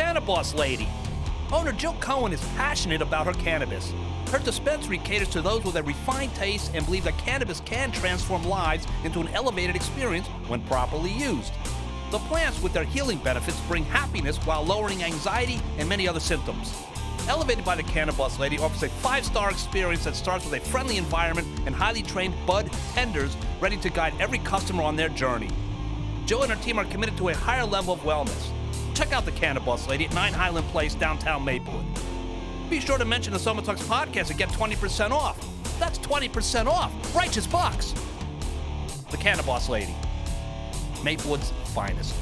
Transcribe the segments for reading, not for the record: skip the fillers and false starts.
Cannabis Lady. Owner Jill Cohen is passionate about her cannabis. Her dispensary caters to those with a refined taste and believe that cannabis can transform lives into an elevated experience when properly used. The plants with their healing benefits bring happiness while lowering anxiety and many other symptoms. Elevated by the Cannabis Lady offers a 5-star experience that starts with a friendly environment and highly trained bud tenders ready to guide every customer on their journey. Jill and her team are committed to a higher level of wellness. Check out the Cannabis Lady at 9 Highland Place, downtown Maplewood. Be sure to mention the Soma Talks podcast and get 20% off. That's 20% off. Righteous bucks. The Cannabis Lady. Maplewood's finest.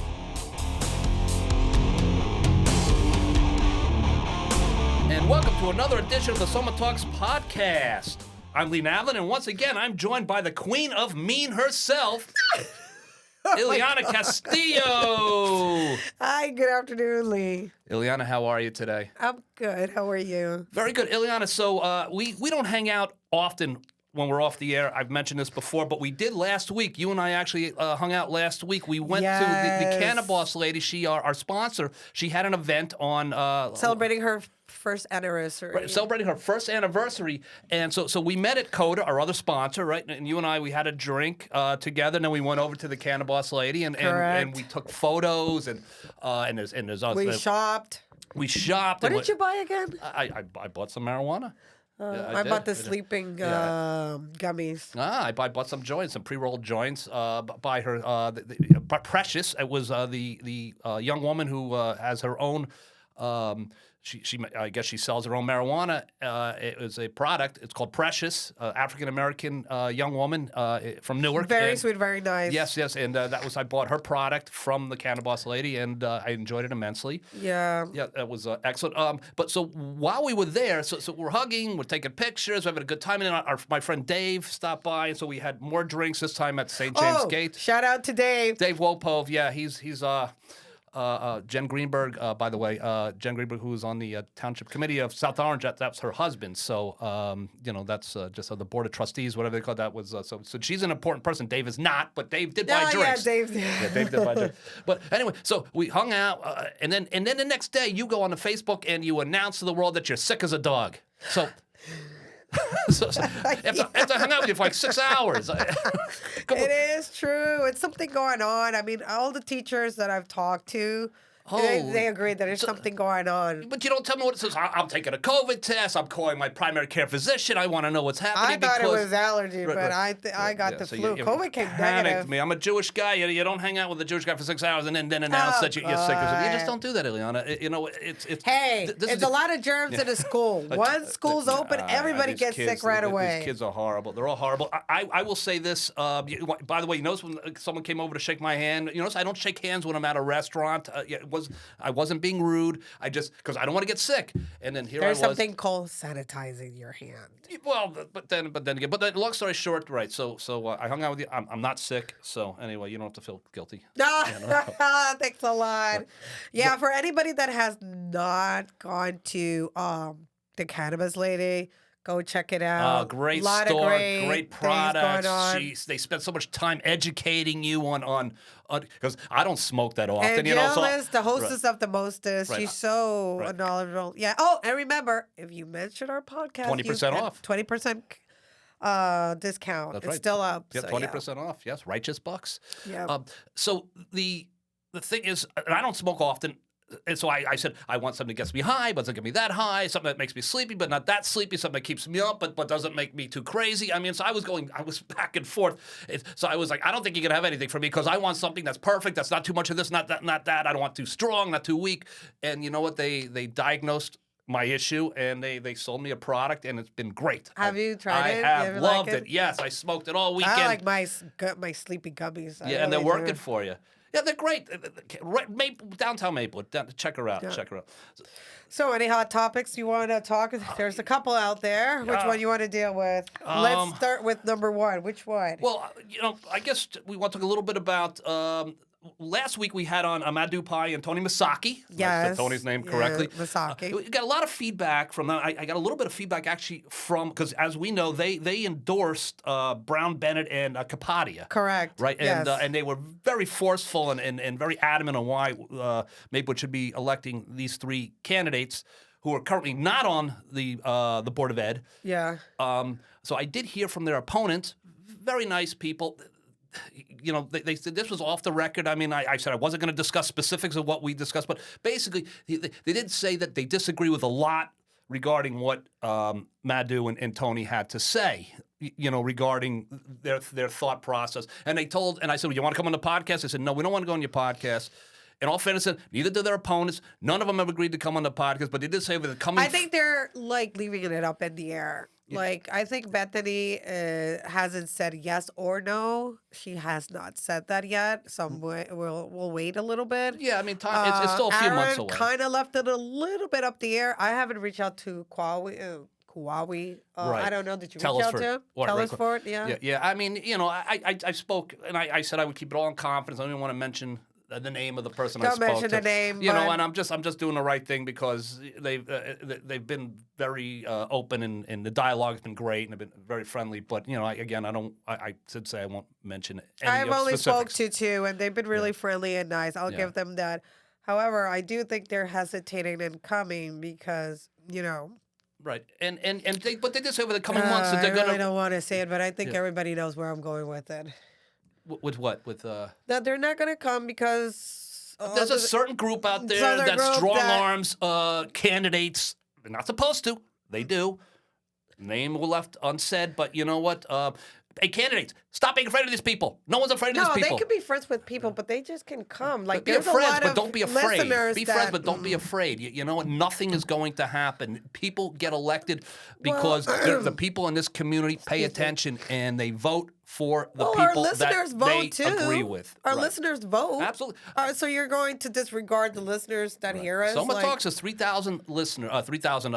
And welcome to another edition of the Soma Talks podcast. I'm Ileana, and once again, I'm joined by the queen of mean herself, Ileana Castillo. Hi, good afternoon, Lee. Ileana, how are you today? I'm good. How are you? Very good. Ileana, so we don't hang out often when we're off the air. I've mentioned this before, but we did last week. You and I actually hung out last week. We went to the Cannabis Lady. She, our sponsor, she had an event on... Celebrating her first anniversary. Right, celebrating her first anniversary. And so we met at Coda, our other sponsor, right? And you and I, we had a drink together, and then we went over to the Cannabis Lady, and we took photos, and there's us. We shopped. We shopped. What did you buy again? I bought some marijuana. Yeah, I bought the sleeping gummies. I bought some joints, some pre-rolled joints by her. Precious. It was the young woman who has her own. She I guess she sells her own marijuana. It was a product. It's called Precious. African American young woman from Newark. Very sweet, very nice. Yes, and I bought her product from the Cannabis Lady, and I enjoyed it immensely. Yeah, that was excellent. But so while we were there, so we're hugging, we're taking pictures, we're having a good time, and then my friend Dave stopped by, and so we had more drinks this time at St. James Gate. Shout out to Dave. Dave Wopove, yeah, he's Jen Greenberg, by the way, Jen Greenberg, who was on the Township Committee of South Orange, that's her husband. So, that's just the Board of Trustees, whatever they call that. Was so she's an important person. Dave is not, but Dave did buy drinks. Yeah, Dave. Yeah, Dave did buy drinks. But anyway, so we hung out, and then the next day you go on the Facebook and you announce to the world that you're sick as a dog. So. After I hung out with you for like 6 hours. It is true. It's something going on. I mean, all the teachers that I've talked to, they agree that there's something going on. But you don't tell me what it says. I'm taking a COVID test. I'm calling my primary care physician. I want to know what's happening. I thought it was allergy, but I got the flu. COVID came negative. Me. I'm a Jewish guy. You don't hang out with a Jewish guy for 6 hours and then announce that you're sick. You just don't do that, Ileana. It's a lot of germs in a school. Once school's open, everybody gets sick right away. These kids are horrible. They're all horrible. I will say this. By the way, you notice when someone came over to shake my hand, you notice I don't shake hands when I'm at a restaurant. I wasn't being rude. Because I don't want to get sick. And then There's something called sanitizing your hand. Well, but then long story short, right? So I hung out with you. I'm not sick. So anyway, you don't have to feel guilty. Thanks a lot. Yeah, for anybody that has not gone to the Cannabis Lady, go check it out. Great store, great products. They spend so much time educating you on because I don't smoke that often. And Jill is the hostess of the mostest. Right. She's so knowledgeable. Yeah. Oh, and remember, if you mention our podcast, 20% off. 20% discount. That's it's still up. Yeah, 20% off. Yes, righteous bucks. Yeah. So the thing is, and I don't smoke often. And so I said, I want something that gets me high, but doesn't get me that high, something that makes me sleepy, but not that sleepy, something that keeps me up, but doesn't make me too crazy. I mean, so I was back and forth. So I was like, I don't think you can have anything for me because I want something that's perfect, that's not too much of this, not that. I don't want too strong, not too weak. And you know what? They diagnosed my issue, and they sold me a product, and it's been great. Have you tried it? I have loved it. Yes, I smoked it all weekend. I like my sleepy gummies. And they're working for you. Yeah, they're great. Downtown Maplewood. Check her out. Yeah. Check her out. So, any hot topics you want to talk? There's a couple out there. Which one you want to deal with? Let's start with number one. Which one? Well, I guess we want to talk a little bit about last week we had on Amadou Pai and Tony Masaki. I Yes. said Tony's name correctly. Masaki. We got a lot of feedback from them. I got a little bit of feedback actually from, because as we know, they endorsed Brown Bennett and Kapadia. Correct. Right, Yes. and they were very forceful and very adamant on why Maplewood should be electing these three candidates who are currently not on the Board of Ed. Yeah. So I did hear from their opponents, very nice people. You know, they said this was off the record. I mean, I said I wasn't going to discuss specifics of what we discussed, but basically they did say that they disagree with a lot regarding what Madhu and Tony had to say, you know, regarding their thought process. And I said, well, you want to come on the podcast? They said, no, we don't want to go on your podcast. In all fairness, neither did their opponents. None of them have agreed to come on the podcast, but they did say over the coming. I think they're like leaving it up in the air. Yeah. Like, I think Bethany hasn't said yes or no. She has not said that yet. So we'll wait a little bit. Yeah, I mean, time, it's still a few months away. Kind of left it a little bit up the air. I haven't reached out to Kwawi. Right. I don't know. Did you reach out to? Telesford, yeah. Yeah. I mean, you know, I spoke and I said I would keep it all in confidence. I didn't want to mention the name of the person I spoke to. Don't mention the name. You know, and I'm just doing the right thing because they've been very open and the dialogue has been great and they've been very friendly. But you know, I should say I won't mention any I've only specifics. spoke to two, and they've been really friendly and nice. I'll give them that. However, I do think they're hesitating in coming because, you know. Right, but they did say over the coming months that they're I really don't want to say it, but I think everybody knows where I'm going with it. With what? With that they're not going to come because there's a certain group out there that strong arms candidates. They're not supposed to. They do. Name were left unsaid, but you know what? Hey, candidates, stop being afraid of these people. No one's afraid of these people. No, they could be friends with people, but they just can come. Like, be there's friends, a lot but of don't be afraid. Be friends, but don't be Mm. afraid. You know what? Nothing is going to happen. People get elected because the people in this community pay attention and they vote for the people that they agree with. Our listeners vote. Absolutely. So you're going to disregard the listeners that hear us? Soma Talks has 3,000 listeners, 3,000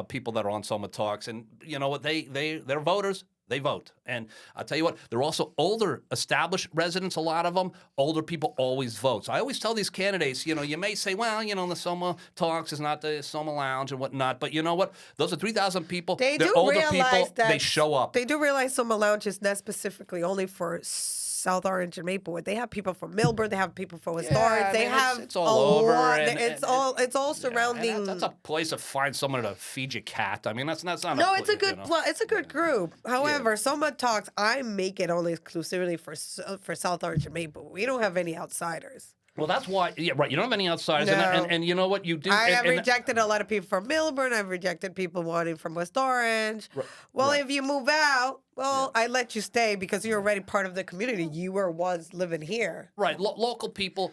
people that are on Soma Talks, and you know what? They're voters. They vote. And I'll tell you what, they're also older, established residents, a lot of them. Older people always vote. So I always tell these candidates, you know, you may say, well, you know, the Soma Talks is not the Soma Lounge and whatnot. But you know what? Those are 3,000 people. They're older people. They show up. They do realize Soma Lounge is not specifically only for South Orange and Maplewood. They have people from Millburn. They have people from West Orange. They have it's all over. It's all surrounding. And that's a place to find someone to feed your cat. I mean, that's not. No, it's a good. It's a good group. However, Soma Talks, I make it only exclusively for South Orange and Maplewood. We don't have any outsiders. Well, that's why. Yeah, right. You don't have any outsiders, No. and you know what you do. I have rejected a lot of people from Millburn. I've rejected people wanting from West Orange. If you move out, I let you stay because you're already part of the community. You were once living here. Right, local people.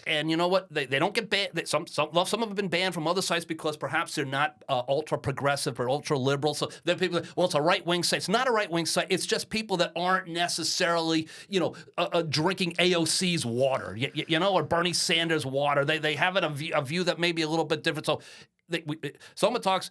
And you know what? They don't get banned. Some of them have been banned from other sites because perhaps they're not ultra progressive or ultra liberal. So there are people. Well, it's a right wing site. It's not a right wing site. It's just people that aren't necessarily, you know, drinking AOC's water, you know, or Bernie Sanders' water. They have a view that may be a little bit different. So, Soma Talks.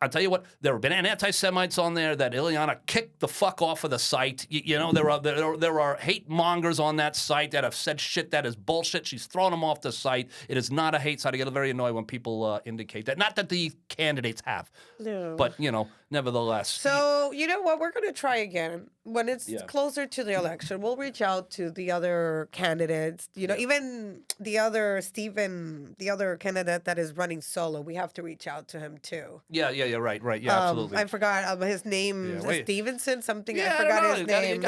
I'll tell you what, there have been anti-Semites on there that Ileana kicked the fuck off of the site. You know, there are hate mongers on that site that have said shit that is bullshit. She's thrown them off the site. It is not a hate site. I get very annoyed when people indicate that. Not that the candidates have, but, you know, nevertheless. So, you know what? We're going to try again. When it's closer to the election, we'll reach out to the other candidates. You know, even the other the other candidate that is running solo, we have to reach out to him too. Yeah, right. Yeah, absolutely. I forgot his name. Stevenson, something. Yeah, I forgot his name.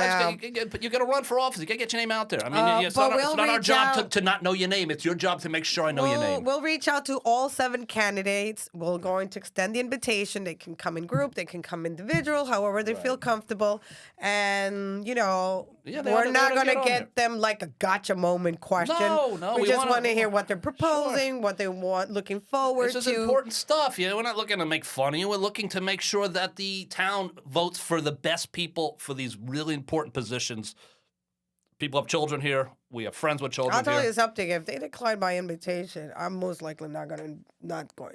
You got to run for office. You got to get your name out there. I mean, it's not our job to not know your name. It's your job to make sure I know your name. We'll reach out to all 7 candidates. We're going to extend the invitation. They can come in group. They can come individual, however they feel comfortable. And, you know, we're not going to get them like a gotcha moment question. No. We just want to hear what they're proposing, what they want, looking forward to. This is important stuff. You know, we're not looking to make fun of you. We're looking to make sure that the town votes for the best people for these really important positions. People have children here. We have friends with children I'll tell here. you something. If they decline my invitation, I'm most likely not going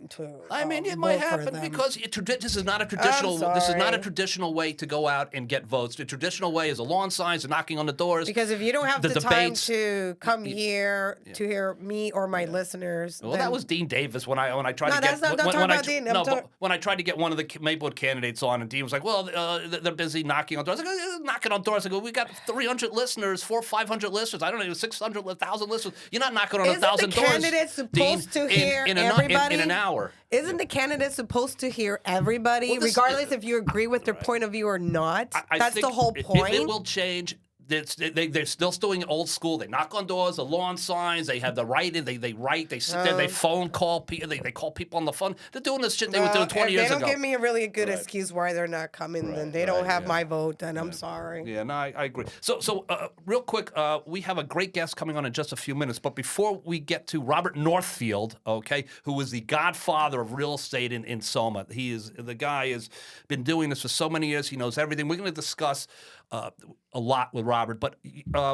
to. I mean, it might happen because this is not a traditional. This is not a traditional way to go out and get votes. The traditional way is the lawn signs, and knocking on the doors. Because if you don't have the time to come here to hear me or my listeners, well, that was Dean Davis when I tried to get. When I tried to get one of the Maplewood candidates on, and Dean was like, "Well, they're busy knocking on doors." I was like, knocking on doors. I go, "We got 300 listeners, 500 listeners. I don't know, 600, 1,000 listeners. You're not knocking on 1,000 doors." Isn't the candidate supposed to hear everybody? In an hour. Isn't the candidate supposed to hear everybody, regardless if you agree with their point of view or not? That's the whole point. It will change. They're still doing old school. They knock on doors, the lawn signs. They have the writing. They write. They sit there. They phone call people. They call people on the phone. They're doing this shit they were doing 20 years ago. They don't give me a really good excuse why they're not coming. Then they don't have my vote. Then I'm sorry. Yeah, no, I agree. So real quick, we have a great guest coming on in just a few minutes. But before we get to Robert Northfield, okay, who is the godfather of real estate in Soma. The guy has been doing this for so many years. He knows everything. We're going to discuss a lot with Robert, but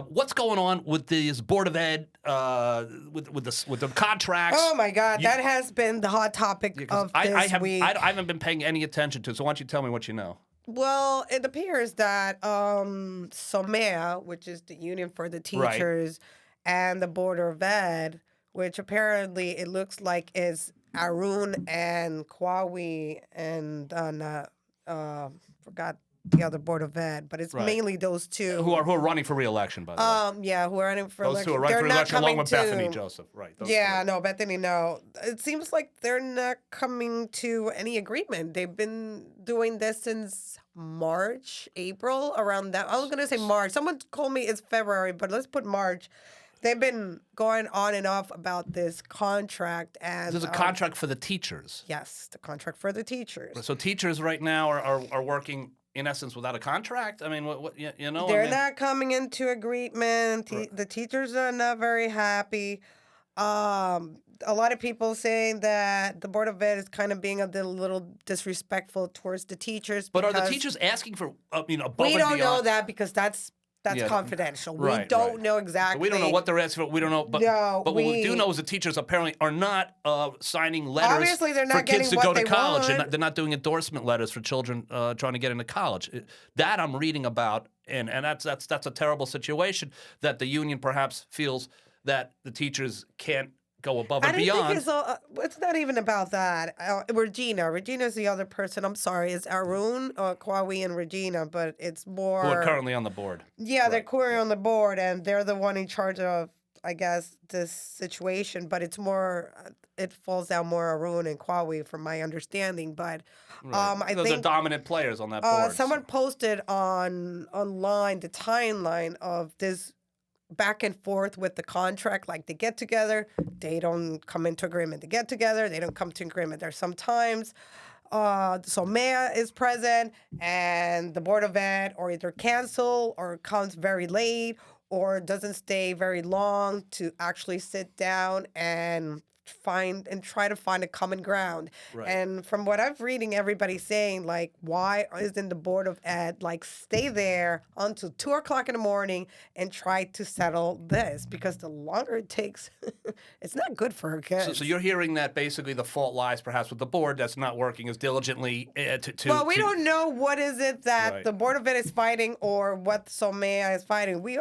what's going on with this Board of Ed, with the contracts? Oh my God, that has been the hot topic of this week. I haven't been paying any attention to it, so why don't you tell me what you know? Well, it appears that Soma, which is the union for the teachers, and the Board of Ed, which apparently it looks like is Arun and Kwawi and forgot the other Board of Ed, but it's mainly those two who are running for re-election, by the way. Yeah, who are running for election. Those two are running for election along with Bethany Joseph, right? Bethany. No, it seems like they're not coming to any agreement. They've been doing this since March, April, around that. I was gonna say March. Someone told me it's February, but let's put March. They've been going on and off about this contract, and there's a contract for the teachers. Yes, the contract for the teachers. So teachers right now are working, in essence, without a contract. I mean, they're not coming into agreement. The teachers are not very happy. A lot of people saying that the Board of Ed is kind of being a little disrespectful towards the teachers. But are the teachers asking for, above and beyond? We don't know that because that's confidential. We don't know exactly. So we don't know what they're asking for. We don't know. But what we do know is the teachers apparently are not signing letters Obviously, they're not for kids to getting go what to they college. want. They're not doing endorsement letters for children trying to get into college. That I'm reading about, and that's a terrible situation that the union perhaps feels that the teachers can't go above and beyond. It's not even about that. Regina's the other person. I'm sorry. It's Arun, Kwawi, and Regina, but it's more... Who are currently on the board. Yeah, they're currently on the board, and they're the one in charge of, I guess, this situation. But it's more... It falls down more Arun and Kwawi, from my understanding. But I think... Those are dominant players on that board. Someone posted online the timeline of this back and forth with the contract. Like, they get together, they don't come into agreement. They get together, they don't come to agreement. There's sometimes Soma is present and the Board of Ed or either cancel or comes very late or doesn't stay very long to actually sit down and try to find a common ground. Right. And from what I'm reading, everybody's saying, like, why isn't the Board of Ed, like, stay there until 2 o'clock in the morning and try to settle this? Because the longer it takes, it's not good for her kids. So you're hearing that basically the fault lies perhaps with the board that's not working as diligently Well, we don't know what is it that the Board of Ed is fighting or what Soma is fighting. We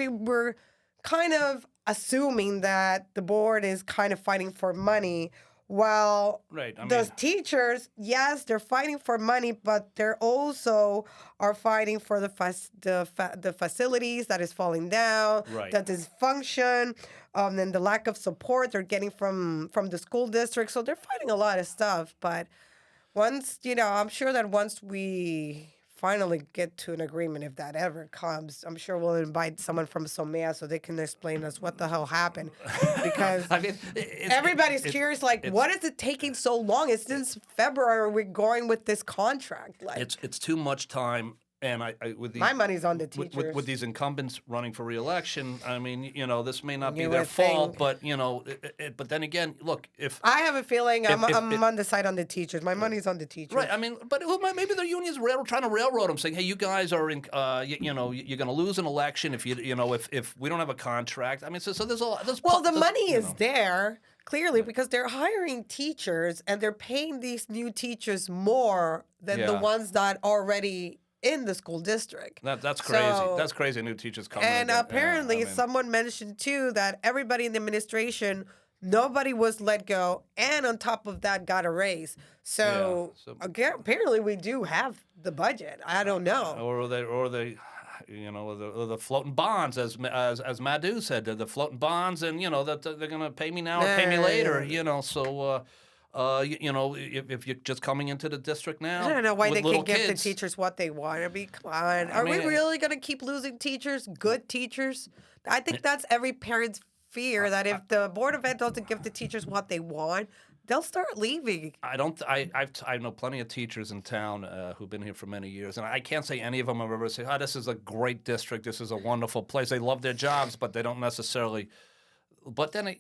were kind of assuming that the board is kind of fighting for money, while those teachers, yes, they're fighting for money, but they're also are fighting for the facilities that is falling down, the dysfunction, and the lack of support they're getting from the school district. So they're fighting a lot of stuff. But once, I'm sure that once we finally get to an agreement, if that ever comes, I'm sure we'll invite someone from Soma so they can explain us what the hell happened. Because everybody's curious, like, what is it taking so long? It's since February we're going with this contract. Like, it's too much time And I with my money's on the teachers. With these incumbents running for re-election, I mean, this may not be You their would fault, think. but but then again, look, if I have a feeling I'm if- on the side on the teachers. My money's on the teachers. right, I mean, but maybe the unions trying to railroad them, saying, hey, you guys are in, you're going to lose an election if if we don't have a contract. I mean, so there's a lot. The money is there clearly because they're hiring teachers and they're paying these new teachers more than the ones that already in the school district. That's crazy. That's crazy. New teachers coming. And apparently, someone mentioned too that everybody in the administration, nobody was let go, and on top of that, got a raise. So, again, apparently, we do have the budget. I don't know. Or they. The floating bonds, as Madhu said, the floating bonds, and that they're going to pay me now or pay me later. So. If you're just coming into the district now, I don't know why they can't give the kids, teachers what they want. I mean, come on. Are we really going to keep losing teachers, good teachers? I think that's every parent's fear, that if the Board of Ed doesn't give the teachers what they want, they'll start leaving. I know plenty of teachers in town who've been here for many years, and I can't say any of them have ever said, this is a great district, this is a wonderful place. They love their jobs, but they don't necessarily... But then, I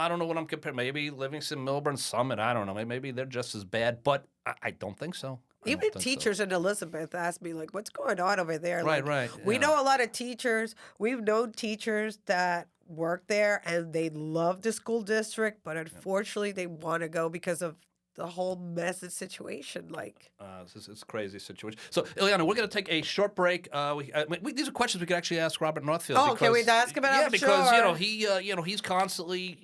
don't know what I'm comparing. Maybe Livingston, Milburn, Summit, I don't know. Maybe they're just as bad, but I don't think so. Even teachers in Elizabeth asked me, like, what's going on over there? Right. We know a lot of teachers. We've known teachers that work there, and they love the school district, but unfortunately they want to go because of the whole message situation. It's a crazy situation. So, Ileana, we're going to take a short break. These are questions we could actually ask Robert Northfield. Oh, can we ask him about? Yeah, because he's constantly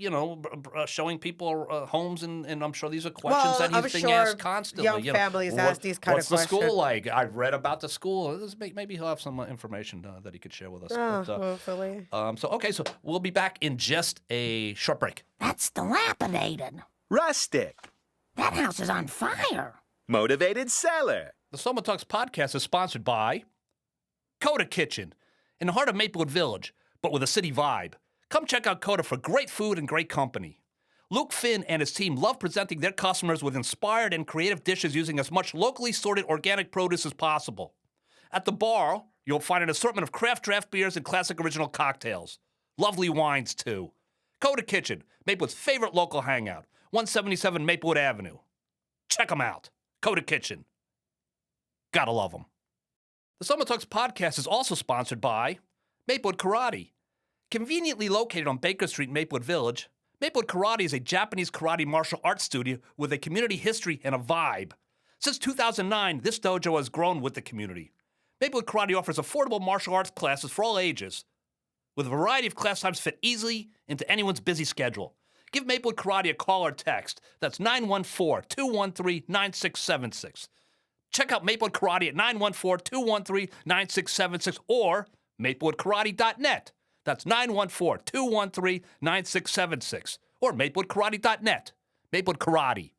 showing people homes, and I'm sure these are questions that he's being asked constantly. Young families ask these kind of questions. What's the school like? I've read about the school. Maybe he'll have some information that he could share with us. Hopefully. So we'll be back in just a short break. That's dilapidated. Rustic. That house is on fire. Motivated seller. The Soma Talks podcast is sponsored by Coda Kitchen, in the heart of Maplewood Village, but with a city vibe. Come check out Coda for great food and great company. Luke Finn and his team love presenting their customers with inspired and creative dishes using as much locally sorted organic produce as possible. At the bar, you'll find an assortment of craft draft beers and classic original cocktails. Lovely wines, too. Coda Kitchen, Maplewood's favorite local hangout. 177 Maplewood Avenue. Check them out. Coda Kitchen. Gotta love them. The Soma Talks podcast is also sponsored by Maplewood Karate. Conveniently located on Baker Street in Maplewood Village, Maplewood Karate is a Japanese karate martial arts studio with a community history and a vibe. Since 2009, this dojo has grown with the community. Maplewood Karate offers affordable martial arts classes for all ages, with a variety of class times fit easily into anyone's busy schedule. Give Maplewood Karate a call or text. That's 914-213-9676. Check out Maplewood Karate at 914-213-9676 or maplewoodkarate.net. That's 914-213-9676 or maplewoodkarate.net. Maplewood Karate.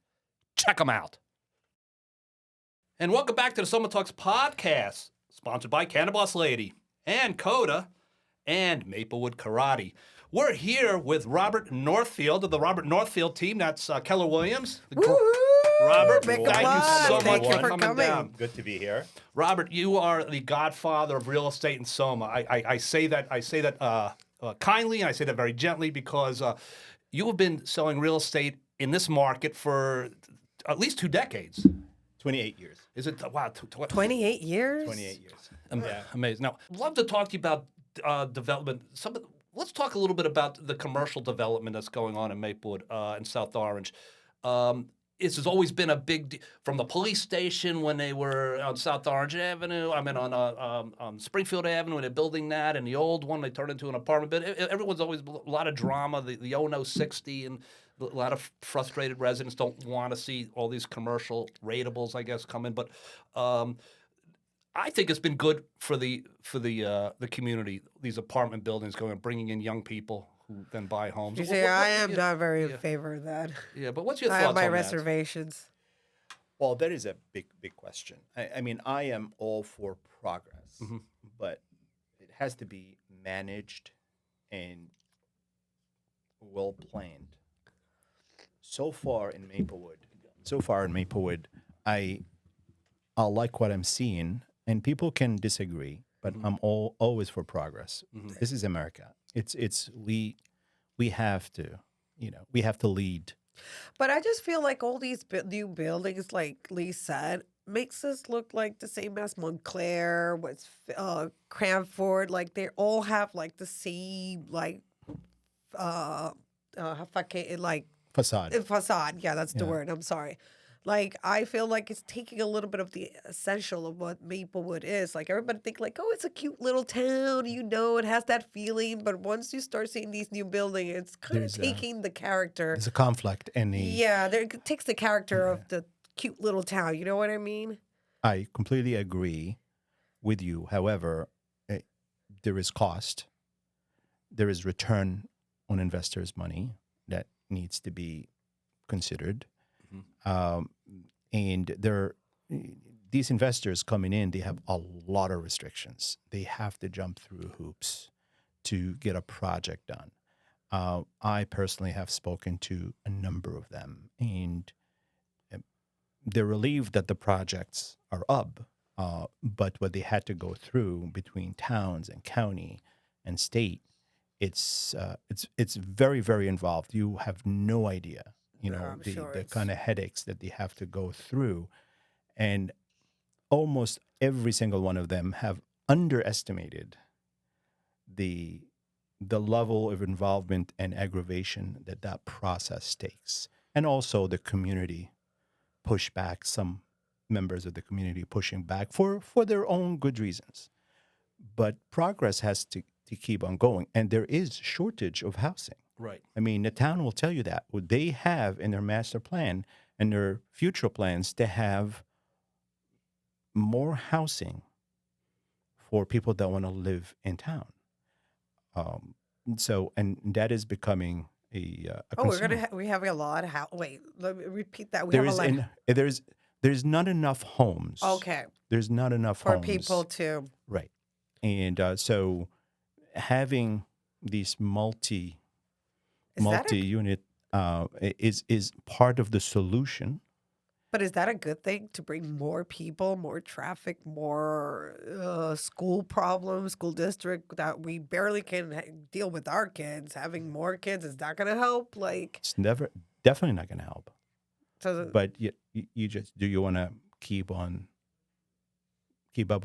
Check them out. And welcome back to the Soma Talks podcast, sponsored by Cannaboss Lady and Coda and Maplewood Karate. We're here with Robert Northfield of the Robert Northfield team. That's Keller Williams. Robert, thank you so much for coming down. Good to be here. Robert, you are the godfather of real estate in Soma. I say that kindly, and I say that very gently because you have been selling real estate in this market for at least 2 decades. 28 years. Is it? Wow. 28 years? 28 years. Yeah. Amazing. Now, I'd love to talk to you about development. Let's talk a little bit about the commercial development that's going on in Maplewood and South Orange. This has always been a big from the police station when they were on South Orange Avenue. I mean, on Springfield Avenue, when they're building that, and the old one they turned into an apartment. But everyone's always a lot of drama. The 0060 and a lot of frustrated residents don't want to see all these commercial rateables, I guess, come in. But I think it's been good for the community. These apartment buildings bringing in young people who then buy homes. You see, I am not very in favor of that. Yeah, but what's your thoughts I on have my that? reservations. Well, that is a big question. I mean, I am all for progress, but it has to be managed and well planned. So far in Maplewood, I like what I'm seeing. and people can disagree, but I'm always for progress. This is America. It's we have to, we have to lead. But I just feel like all these new buildings, like Lee said, makes us look like the same as Montclair, Cranford. Like they all have like the same Facade. facade. Yeah, that's the Yeah. word. I'm sorry. Like I feel like it's taking a little bit of the essential of what Maplewood is. Like everybody think like, oh, it's a cute little town. It has that feeling. But once you start seeing these new buildings, it's kind of taking the character. There's a conflict in the. Yeah, it takes the character of the cute little town. You know what I mean? I completely agree with you. However, there is cost. There is return on investors' money that needs to be considered. And these investors coming in, they have a lot of restrictions. They have to jump through hoops to get a project done. I personally have spoken to a number of them, and they're relieved that the projects are up. But what they had to go through between towns and county and state, it's very, very involved. You have no idea, I'm sure the it's- kind of headaches that they have to go through, and almost every single one of them have underestimated the level of involvement and aggravation that process takes, and also the community pushback. Some members of the community pushing back for their own good reasons, but progress has to keep on going, and there is shortage of housing. Right. I mean, the town will tell you that. What they have in their master plan and their future plans to have more housing for people that want to live in town. So, and that is becoming a concern. We have a lot of wait, let me repeat that. We There have is a lot. there's not enough homes. Okay. There's not enough For homes people to. Right, and so having these multi-unit is part of the solution. But is that a good thing to bring more people, more traffic, more school problems, school district that we barely can deal with our kids? Having more kids, is that going to help? Like, It's definitely not going to help. so But you just, do you want to keep up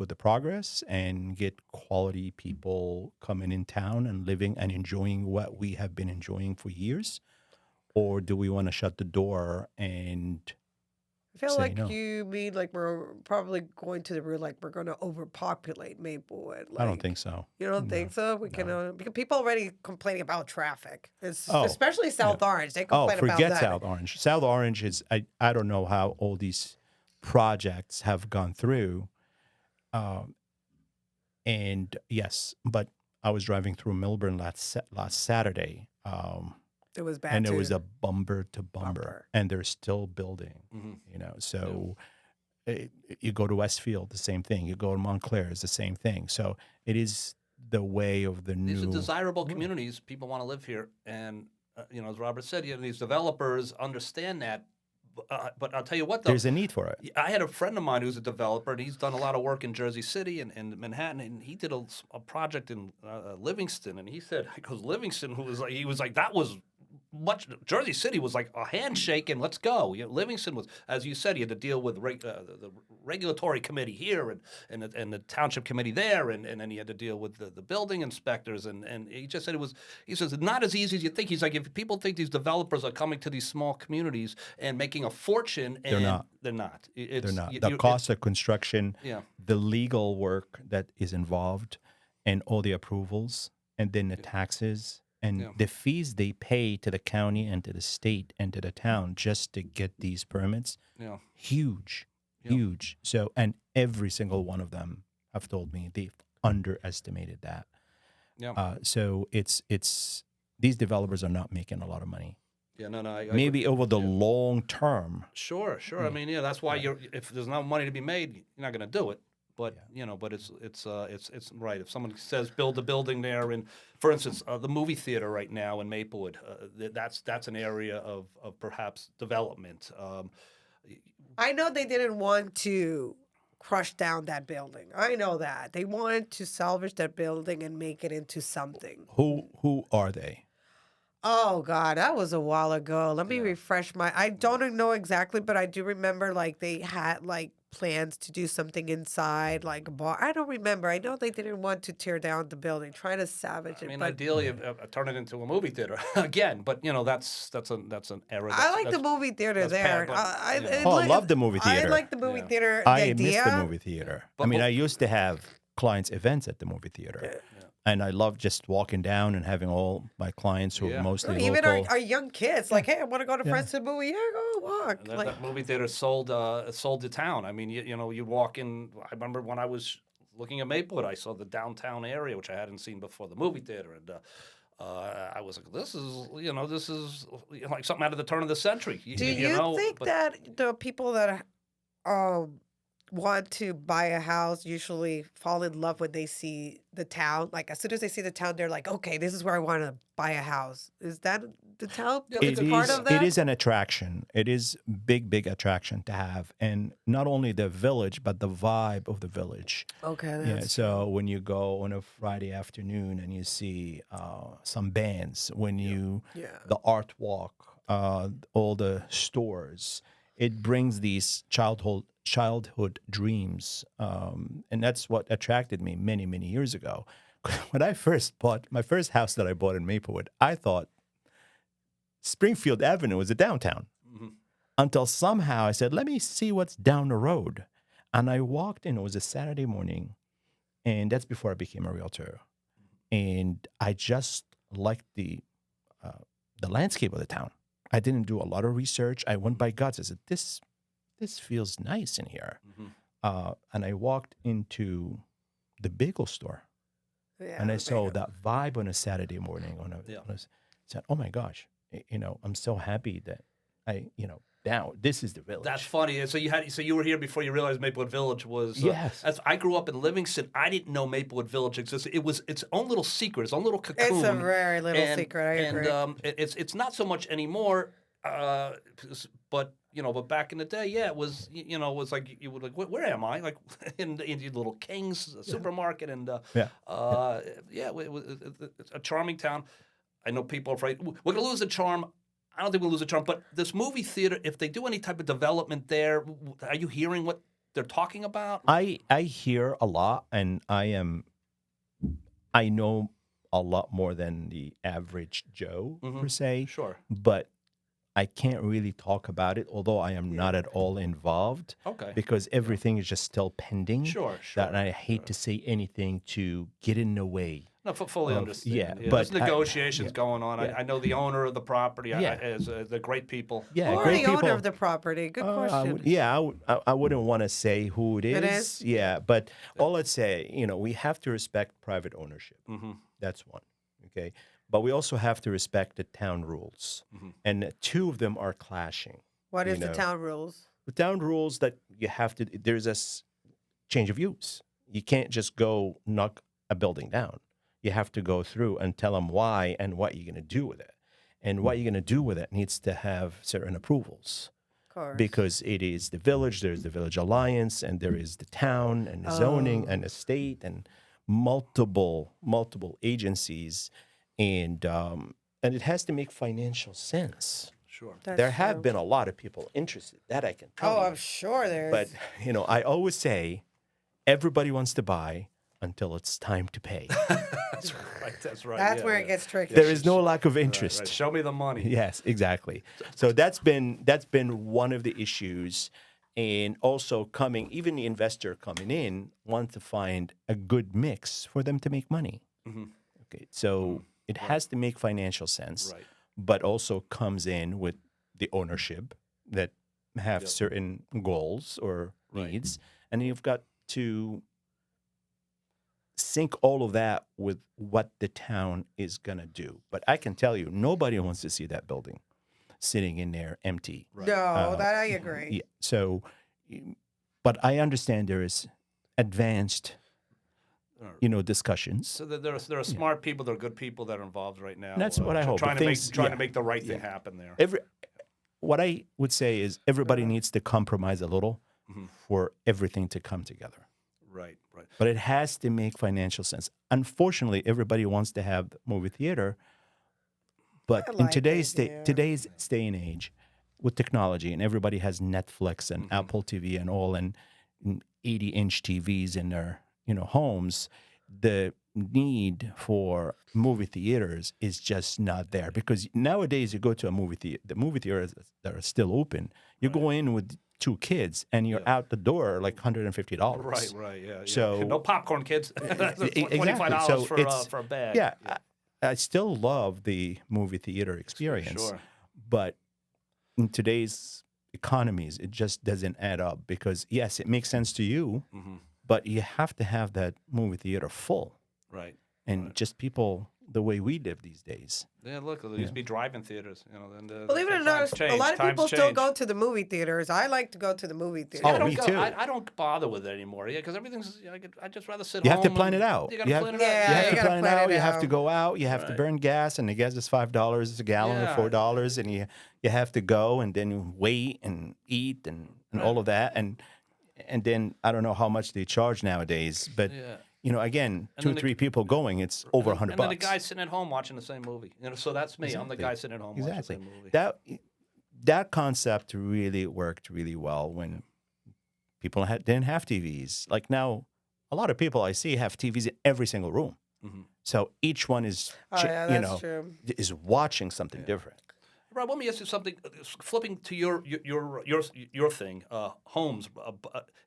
with the progress and get quality people coming in town and living and enjoying what we have been enjoying for years? Or do we want to shut the door and I feel say like no? you mean like we're probably going to the route like we're going to overpopulate Maplewood. I don't Like, think so. You don't No, think so? We can because people already complaining about traffic. Oh, Especially South Orange. They Oh, complain about forget that. South Orange. South Orange is, I don't know how all these projects have gone through. And yes, but I was driving through Milburn last Saturday. It was bad And too. it was a bumper to bumper, Bumper. and they're still building. So you go to Westfield, the same thing. You go to Montclair, it's the same thing. So it is the way of the new. These are desirable communities. People want to live here, and as Robert said, these developers understand that. But I'll tell you what, though, There's a need for it. I had a friend of mine who's a developer, and he's done a lot of work in Jersey City and Manhattan, and he did a project in Livingston, and he said, because Livingston, he was like that was much. Jersey City was like a handshake and let's go. Livingston was, as you said, he had to deal with the regulatory committee here and the township committee there, and then he had to deal with the building inspectors, and he just said he says it's not as easy as you think. He's like, if people think these developers are coming to these small communities and making a fortune, and They're not. They're not. They're not. The cost of construction, Yeah. the legal work that is involved, and all the approvals, and then the taxes, and the fees they pay to the county and to the state and to the town just to get these permits, huge. So, and every single one of them have told me they've underestimated that. So it's these developers are not making a lot of money. Yeah, no, Maybe over the long term. Sure. I mean, that's why if there's no money to be made, you're not going to do it. But but it's right. If someone says build a building there, and for instance, the movie theater right now in Maplewood, that's an area of perhaps development. I know they didn't want to crush down that building. I know that. They wanted to salvage that building and make it into something. Who are they? Oh God, that was a while ago. Let me refresh my. I don't know exactly, but I do remember like they had like plans to do something inside, like a bar. I don't remember. I know they didn't want to tear down the building, trying to salvage it. I mean, but ideally, turn it into a movie theater again. But that's an error. I like the movie theater that's there. bad, but, I Oh, I love the movie I theater. like the movie theater. I the miss idea. the movie theater. I mean, I used to have clients' events at the movie theater. And I love just walking down and having all my clients who are mostly Even local. our young kids, like, hey, I want to go to Friends to the movie. Yeah, go walk. That, Like, that movie theater sold the town. I mean, you walk in. I remember when I was looking at Maplewood, I saw the downtown area, which I hadn't seen before, the movie theater, and I was like, this is like something out of the turn of the century. do you think that the people that want to buy a house usually fall in love when they see the town? Like, as soon as they see the town, they're like, okay, this is where I want to buy a house. Is that the town? It Part of that? It is an attraction. It is big attraction to have, and not only the village, but the vibe of the village. Okay. Yeah. So when you go on a Friday afternoon and you see some bands, when you the art walk, all the stores, it brings these childhood dreams, and that's what attracted me many years ago. When I first bought my first house that I bought in Maplewood, I thought Springfield Avenue was a downtown. Until somehow I said, let me see what's down the road. And I walked in, it was a Saturday morning, and that's before I became a realtor. And I just liked the landscape of the town. I didn't do a lot of research. I went by guts. I said, this feels nice in here. And I walked into the bagel store. And I saw that vibe on a Saturday morning. I said, oh my gosh, I'm so happy that now this is the village. That's funny. So you were here before you realized Maplewood Village was. Yes. I grew up in Livingston. I didn't know Maplewood Village existed. It was its own little secret, its own little cocoon. It's a very little secret. I agree. And it's not so much anymore. But back in the day, it was. It was like you would like, where am I? Like in the little King's supermarket, and it was a charming town. I know people are afraid we're gonna lose the charm. I don't think we'll lose the charm, but this movie theater, if they do any type of development there, are you hearing what they're talking about? I hear a lot, and I know a lot more than the average Joe per se. Sure. But I can't really talk about it, although I am not at all involved. Okay. Because everything is just still pending. Sure. That I hate to say anything to get in the way. No, fully understand. Yeah, but but there's negotiations going on. yeah. I know the owner of the property. They're great people. Yeah, Who great are the people. owner of the property? Good question. I wouldn't want to say who it is. It is? Yeah, but all I'd say, we have to respect private ownership. That's one. Okay, but we also have to respect the town rules, and two of them are clashing. What is the town rules? The town rules that you have to. There's a change of use. You can't just go knock a building down. You have to go through and tell them why and what you're going to do with it. And what you're going to do with it needs to have certain approvals. Of course. Because it is the village, there's the village alliance, and there is the town and the zoning and the state and multiple agencies. And it has to make financial sense. Sure. There have been a lot of people interested. That I can tell you. I'm sure there is. But, I always say everybody wants to buy until it's time to pay. That's right. That's where it gets tricky. There is no lack of interest. Right. Show me the money. Yes, exactly. So that's been one of the issues, and also even the investor coming in wants to find a good mix for them to make money. Okay, so it has to make financial sense, Right. but also comes in with the ownership that have certain goals or needs, and then you've got to sync all of that with what the town is going to do. But I can tell you, nobody wants to see that building sitting in there empty. No, that I agree. Yeah. So, but I understand there is advanced, discussions. So there are smart people, there are good people that are involved right now. That's what I hope. Trying But to make the right thing happen there. What I would say is everybody needs to compromise a little, for everything to come together. Right, right. But it has to make financial sense. Unfortunately, everybody wants to have movie theater, but I in like today's it, yeah. today's day and age, with technology, and everybody has Netflix and Mm-hmm. Apple TV and all, and 80-inch TVs in their homes, the need for movie theaters is just not there. Because nowadays, you go to a movie theater, the movie theaters that are still open, you go in with 2 kids, and you're out the door like $150. Right, right, yeah. So no popcorn, kids. $25 exactly. So for a bag. yeah, I still love the movie theater experience, Sure. but in today's economies, it just doesn't add up. Because yes, it makes sense to you, but you have to have that movie theater full, Right. and just people the way we live these days. Yeah, look, there used to be drive-in theaters. You know, and Believe it or not, a lot of people still go to the movie theaters. I like to go to the movie theater. Oh, I don't me go, too. I don't bother with it anymore. Yeah, because everything's. I just rather sit You home. have to plan and- it out. You got to plan it Yeah, out. You have you to gotta plan it plan out. it You have to out. go out. You have to Right. burn gas, and the gas is $5 a gallon Yeah. or $4, and you have to go and then wait and eat and all of that, and then I don't know how much they charge nowadays, but Yeah. Again, And 2 then the- 3 people going, it's over $100. And then the guy sitting at home watching the same movie. So that's me. I'm the Exactly. guy sitting at home watching Exactly. the same movie. That concept really worked really well when people didn't have TVs. Like now, a lot of people I see have TVs in every single room. So each one is, Oh, yeah, that's true. is watching something different. Rob, let me ask you something. Flipping to your thing, homes.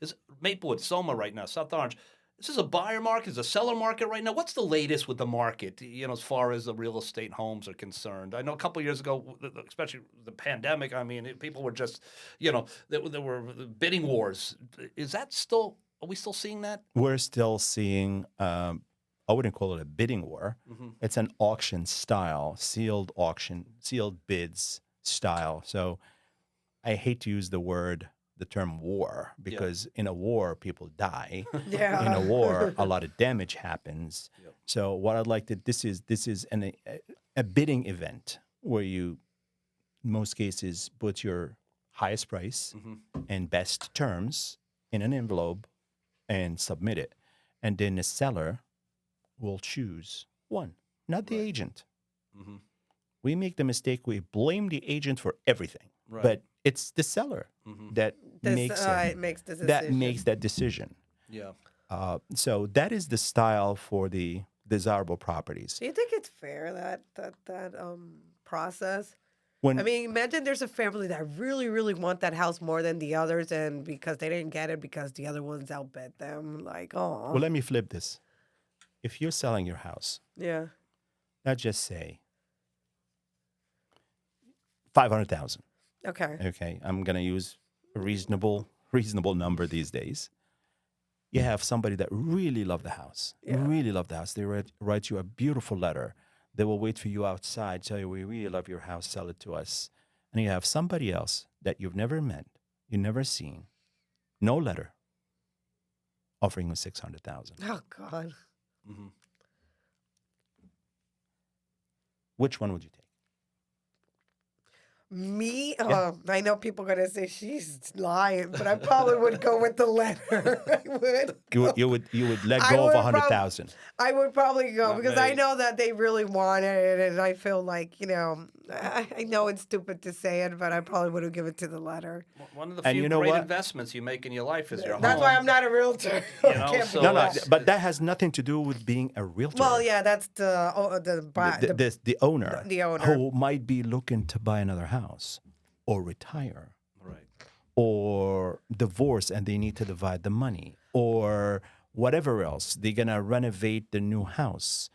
Is Maplewood, Soma right now, South Orange. Is this a buyer market? Is it a seller market right now? What's the latest with the market? As far as the real estate homes are concerned. I know a couple of years ago, especially the pandemic. I mean, people were just, there were bidding wars. Is that still? Are we still seeing that? We're still seeing. I wouldn't call it a bidding war. It's an auction style, sealed bids style. So I hate to use the term war, because in a war, people die. Yeah. In a war, a lot of damage happens. So what I'd like to, this is a bidding event where you, in most cases, put your highest price and best terms in an envelope and submit it. And then the seller will choose one, not the agent. We make the mistake, we blame the agent for everything, but it's the seller that makes it makes the decision. that makes that decision. Yeah. So that is the style for the desirable properties. Do you think it's fair that process? When I mean, imagine there's a family that really, really want that house more than the others, and because they didn't get it because the other ones outbid them. Like, oh, well, let me flip this. If you're selling your house, yeah, let's just say 500,000. okay, Okay, I'm gonna use a reasonable number these days. You have somebody that really love the house, really love the house. They write you a beautiful letter. They will wait for you outside, tell you, we really love your house, sell it to us. And you have somebody else that you've never met, you've never seen, no letter, offering you 600,000. oh God, Which one would you take? me? I know people are gonna say she's lying, but I probably would go with the letter. I would. You would let I go of would 100,000. I would probably go Not because me. I know that they really want it, and I feel like I know it's stupid to say it, but I probably would have given it to the letter. One of the And few you know great what? investments you make in your life is your That's home. why I'm not a realtor. You know, Can't so be No, that. but that has nothing to do with being a realtor. Well, yeah, that's the The owner, the owner. who might be looking to buy another house or retire Right. or divorce and they need to divide the money or whatever else. They're going to renovate the new house.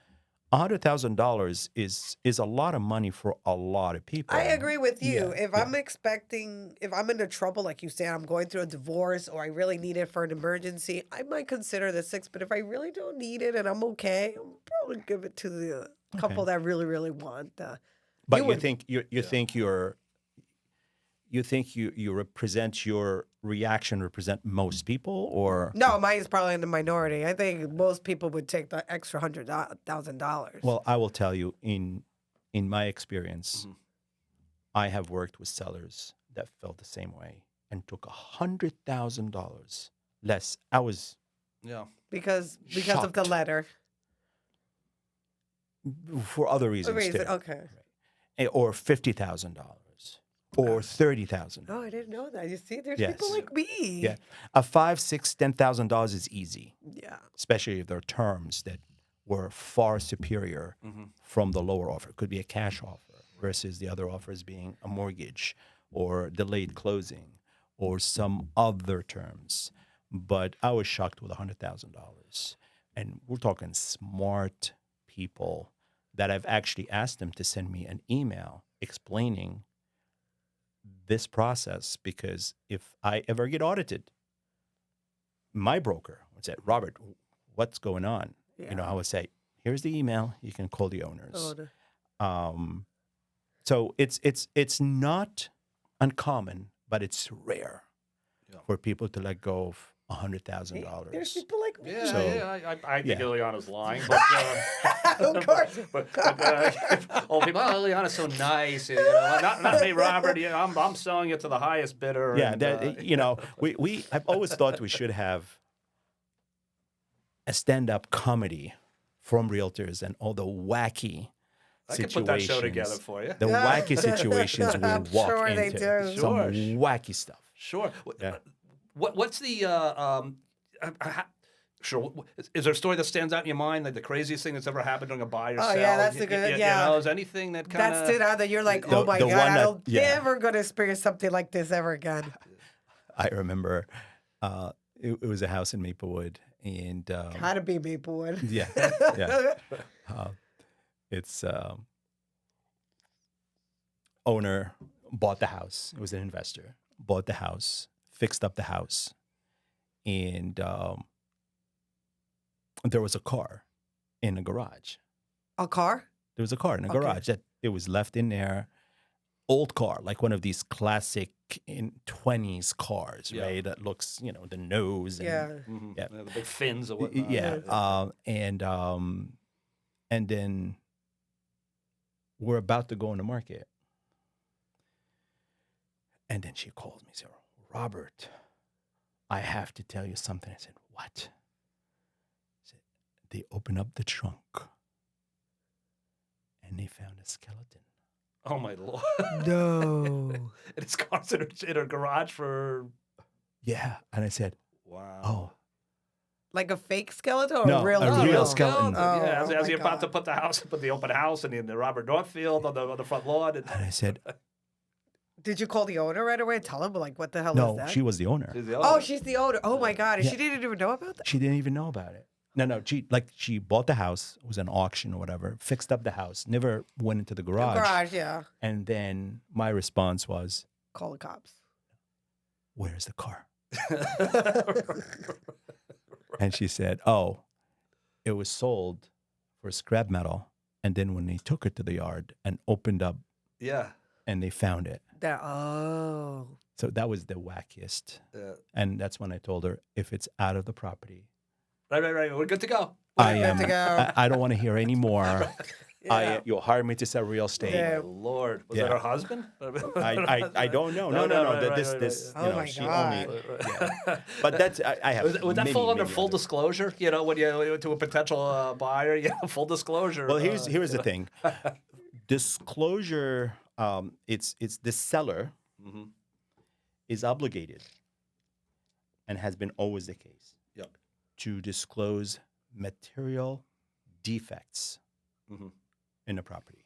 $100,000 is a lot of money for a lot of people. I agree with you. Yeah, If I'm if I'm into trouble, like you said, I'm going through a divorce or I really need it for an emergency, I might consider the 6. But if I really don't need it and I'm okay, I'll probably give it to the couple that really, really want. But would- you think you represent your reaction represent most people, or No, mine is probably in the minority. I think most people would take the extra $100,000. Well, I will tell you, in my experience, I have worked with sellers that felt the same way. and took $100,000 less. I was Yeah. Because of the Shocked. letter. for other reasons too, Okay. or $50,000 or $30,000. Oh, I didn't know that. You see, there's Yes. people like me. Yeah, a $5, $6, $10,000 is easy, Yeah. especially if there are terms that were far superior from the lower offer. It could be a cash offer versus the other offers being a mortgage or delayed closing or some other terms. But I was shocked with $100,000. And we're talking smart people that I've actually asked them to send me an email explaining this process, because if I ever get audited, my broker would say, Robert, what's going on? You know, I would say, here's the email. You can call the owners. So it's not uncommon, but it's rare for people to let go of $100,000. There's people like me. I think Yeah. Ileana's lying, but Of course. old people, Ileana's so nice. You know, not me, Robert. You know, I'm selling it to the highest bidder. Yeah, and, that, you know, I've always thought we should have a stand-up comedy from realtors and all the wacky I can situations. put that show together for you. The wacky situations we I'm walk sure they into. do. Some Sure. wacky stuff. Sure. Yeah. What's the sure? Is there a story that stands out in your mind, like the craziest thing that's ever happened during a buy or Oh, sell? yeah, that's a good- yeah. You know, is anything that kind That stood out that you're like, The- oh my the God, one I that- don't yeah. never going to experience something like this ever again. I remember it was a house in Maplewood, and Gotta be Maplewood. yeah, yeah. It's owner bought the house. It was an investor. Bought the house, fixed up the house, and there was a car in a garage. A car? There was a car in a Okay. garage that it was left in there. Old car, like one of these classic in 20s cars, Yeah. right? That looks, you know, the nose. And, Yeah. Yeah. the big fins or whatnot. Yeah. And then we're about to go on the market. And then she calls me and said, Robert, I have to tell you something. I said, what? I said, they opened up the trunk and they found a skeleton. Oh my Lord! No. And it's car's in her garage for. Yeah. And I said, Wow. oh, Like a fake skeleton or No, a real a skeleton? real skeleton. Oh, Yeah, oh as my you're about to God. put the open house and the Robert Northfield on the front lawn. And, and I said, Did you call the owner right away and tell him, like, what the hell is no, that? she was the owner. she's the Oh, owner. she's the owner. Oh my God. And Yeah. she didn't even know about that? She didn't even know about it. No, she bought the house. It was an auction or whatever. Fixed up the house. Never went into the garage. Garage, yeah. And then my response was, Call the cops. where's the car? And she said, oh, it was sold for scrap metal. And then when they took it to the yard and opened up Yeah. and they found it. Oh. So that was the wackiest. Yeah. And that's when I told her, if it's out of the property, Right. We're good to go. I good am. to go. I don't want to hear any more. Yeah. You'll hire me to sell real estate. Yeah. Oh, Lord, was Yeah. that her husband? I don't know. No. Right, This right, this. right. You Oh know, my she God. only. Yeah. But that's I have. Would that many, fall under many full other- disclosure? You know, when you to a potential buyer, full disclosure. Well, here's the thing. Disclosure. It's the seller Mhm. is obligated, and has been always the case. Yep. To disclose material defects Mhm. in the property.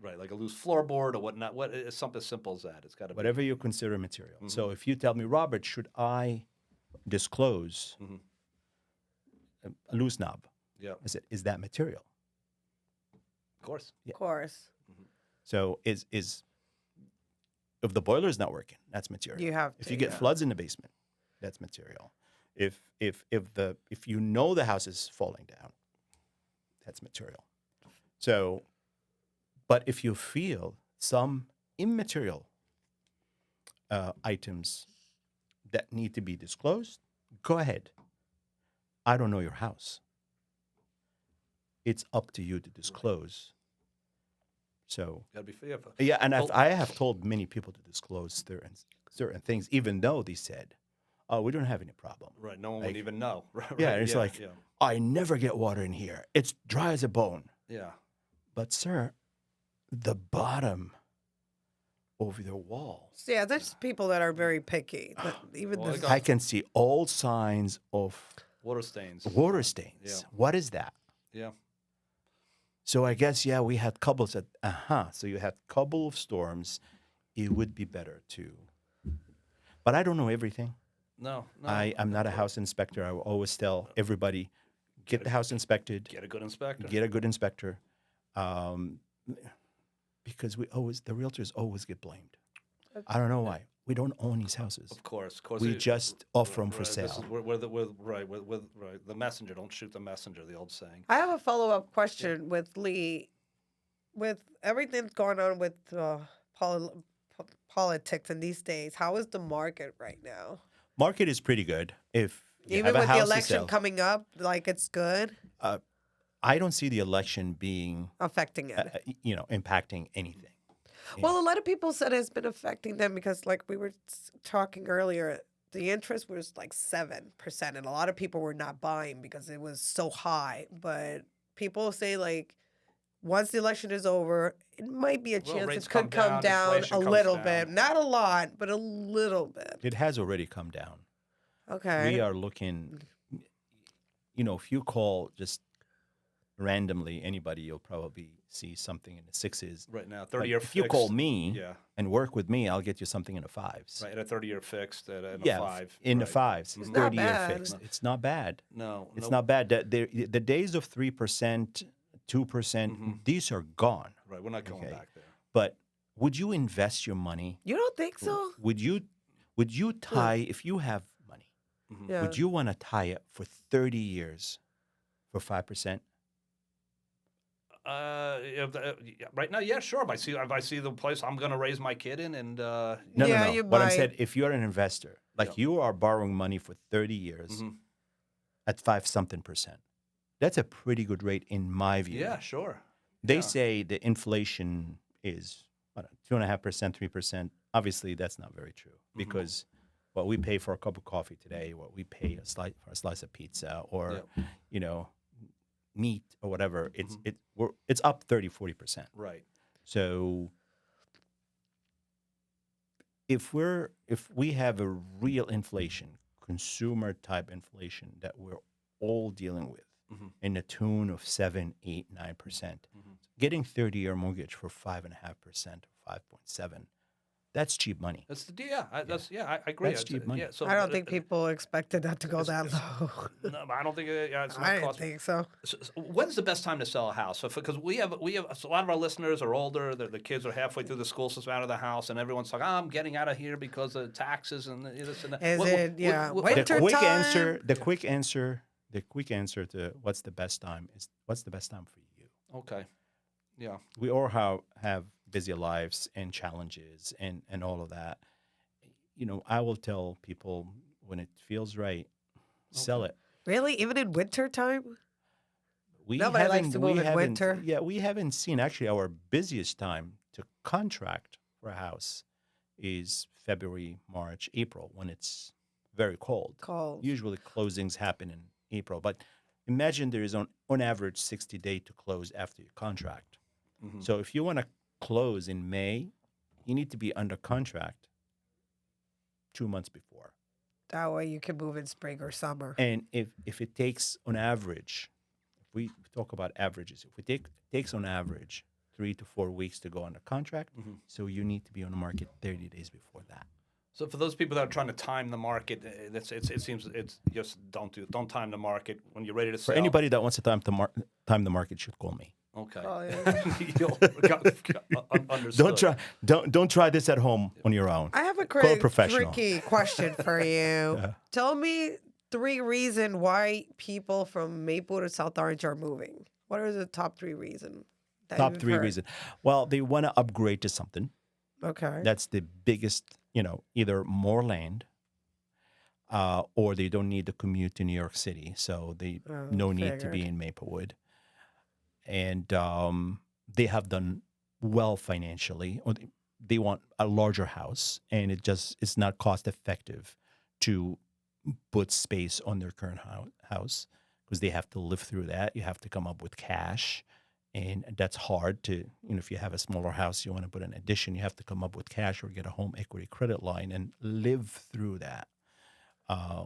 Right, like a loose floorboard or whatnot. What it's something as simple as that. It's got to be. Whatever you consider material. Mm-hmm. So if you tell me, Robert, should I disclose Mhm. a loose knob? Yeah, I said, is that material? of course. Of course. So is if the boiler is not working, that's material. You have If to, you get yeah. floods in the basement, that's material. If you know the house is falling down, that's material. So, but if you feel some immaterial items that need to be disclosed, go ahead. I don't know your house. It's up to you to disclose So Gotta be fair. yeah, and Well- I have told many people to disclose certain things, even though they said, "Oh, we don't have any problem." Right, no one Like, would even know. Right, Yeah, it's like yeah, I never get water in here. It's dry as a bone. yeah. But sir, the bottom over the wall, So, yeah, there's people that are very picky. Even Well, I this, got- I can see all signs of Water stains. water stains. Yeah. What is that? Yeah. So I guess yeah, we had couples at So you had couple of storms. It would be better to, but I don't know everything. No. I'm not a house inspector. I will always tell everybody, get the house inspected, Get a good inspector. get a good inspector, because the realtors always get blamed. I don't know why. We don't own these houses. Of course. We just offer them for Right, this sale. is right. The messenger. Don't shoot the messenger. The old saying. I have a follow-up question with Lee. With everything that's going on with politics in these days, how is the market right now? Market is pretty good. If you Even have a with the house to election sell. coming up, like it's good, I don't see the election being, affecting it. impacting anything. Well, a lot of people said it's been affecting them because, like we were talking earlier, the interest was like 7%, and a lot of people were not buying because it was so high. But people say, like, once the election is over, it might be a Well, chance rates it could come down inflation a comes little down. bit. Not a lot, but a little bit. It has already come down. Okay. We are looking, if you call just randomly anybody, you'll probably see something in the sixes. Right now, Like, 30-year if fixed. you call me Yeah. and work with me, I'll get you something in the fives. Right, at a 30-year fixed at a Yeah, 5. in the right. fives. It's not 30-year bad. fixed. It's not bad. No. It's nope. not bad. The days of 3%, 2%, these are gone. Right, we're not going Okay. back there. But would you invest your money? You don't think so? Would you tie, if you have money, Yeah. would you want to tie it for 30 years for 5%? Right now, yeah, sure. If I see the place I'm going to raise my kid in, and No, Yeah, no. you What I'm might. saying, if you're an investor, like you are borrowing money for 30 years at 5-something%, that's a pretty good rate in my view. yeah, sure. They yeah. say the inflation is 2.5%, 3%. Obviously, that's not very true because what we pay for a cup of coffee today, what we pay for a slice of pizza, or meat or whatever, it's up 30-40%. Right. So if we have a real inflation, consumer type inflation that we're all dealing with in the tune of 7, 8, 9%, getting 30-year mortgage for 5.5% or 5.7, that's cheap money. That's I agree. That's cheap money. Yeah, so I don't think people expected that to go that it's- low. No, I don't think it's not I didn't cost. think so. So when's the best time to sell a house? Because we have a lot of our listeners are older. The kids are halfway through the school system, out of the house, and everyone's like, I'm getting out of here because of taxes and this and that. Is it, yeah, The winter quick time? answer to what's the best time is what's the best time for you. Okay. Yeah. We all have busy lives and challenges and all of that. I will tell people when it feels right, sell it. Really? Even in winter time? We Nobody likes haven't- to we move in haven't- winter. Yeah, we haven't seen actually our busiest time to contract for a house is February, March, April when it's very cold. Cold. Usually closings happen in April, but imagine there is on average 60 days to close after your contract. So if you want to close in May, you need to be under contract 2 months before. That way you can move in spring or summer. And if it takes on average, if we talk about averages, if it takes on average 3 to 4 weeks to go under contract, so you need to be on the market 30 days before that. So for those people that are trying to time the market, it seems it's just don't time the market when you're ready to For sell. anybody that wants to time the market, should call me. Okay. Oh, yeah. Understood. Don't try this at home on your own. I have a Call a professional. tricky question for you. Tell me 3 reasons why people from Maplewood or South Orange are moving. What are the top 3 reasons? Top 3 reasons. Well, they want to upgrade to something. Okay. That's the biggest, either more land or they don't need to commute to New York City. So they no need to be figured. in Maplewood. And they have done well financially, or they want a larger house, and it's not cost effective to put space on their current house because they have to live through that. You have to come up with cash, and that's hard to, if you have a smaller house, you want to put an addition, you have to come up with cash or get a home equity credit line and live through that,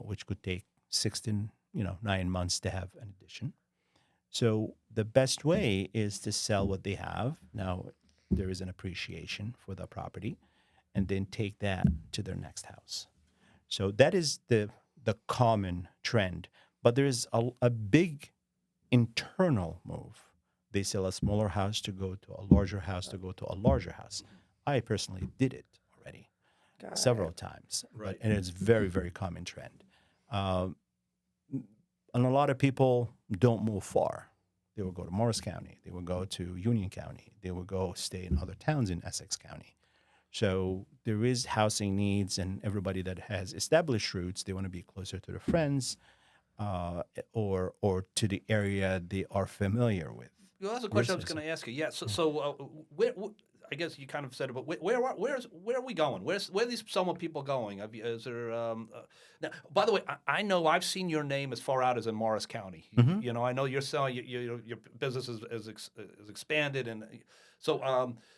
which could take 16, 9 months to have an addition. So the best way is to sell what they have. Now, there is an appreciation for the property, and then take that to their next house. So that is the common trend. But there is a big internal move. They sell a smaller house to go to a larger house to go to a larger house. I personally did it already several times, and it's very, very common trend. And a lot of people don't move far. They will go to Morris County. They will go to Union County. They will go stay in other towns in Essex County. So there is housing needs, and everybody that has established roots, they want to be closer to their friends or to the area they are familiar with. Well, that's a question I was going to ask you. Yeah. So I guess you kind of said it, but where are we going? Where are these Soma people going? Is there? Now, by the way, I know I've seen your name as far out as in Morris County. Mm-hmm. I know you're selling your business is expanded, and so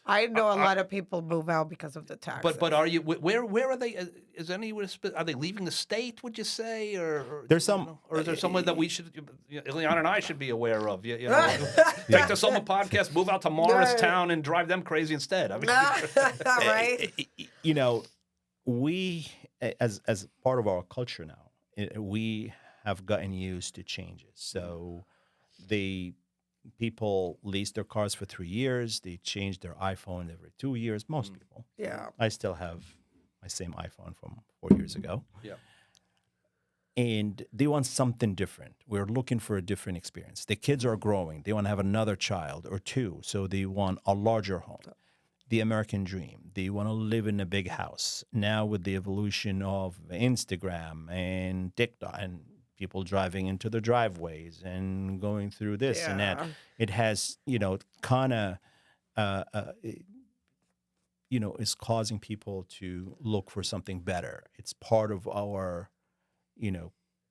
I know a lot of people move out because of the taxes. But are you where are they? Is anywhere? Are they leaving the state? Would you say, or there's some, or is there someone that we should, Ileana and I should be aware of? Take the Soma podcast, move out to Morristown, and drive them crazy instead. I mean, right? We as part of our culture now, we have gotten used to changes. So people lease their cars for 3 years. They change their iPhone every 2 years. Most people. Yeah. I still have my same iPhone from 4 years ago. Yeah. And they want something different. We're looking for a different experience. The kids are growing. They want to have another child or two. So they want a larger home. The American dream. They want to live in a big house. Now with the evolution of Instagram and TikTok and people driving into the driveways and going through this and that, it has, kind of, is causing people to look for something better. It's part of our,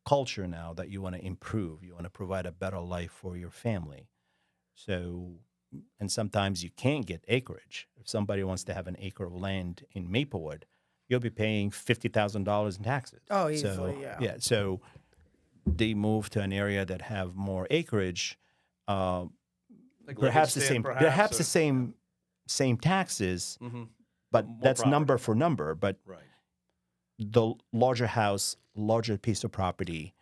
culture now that you want to improve. You want to provide a better life for your family. So, and sometimes you can't get acreage. If somebody wants to have an acre of land in Maplewood, you'll be paying $50,000 in taxes. Oh, easily, Yeah, so they move to an area that have more acreage, like perhaps the Livingston, same taxes, but More that's property. number for number. But Right. the larger house, larger piece of property,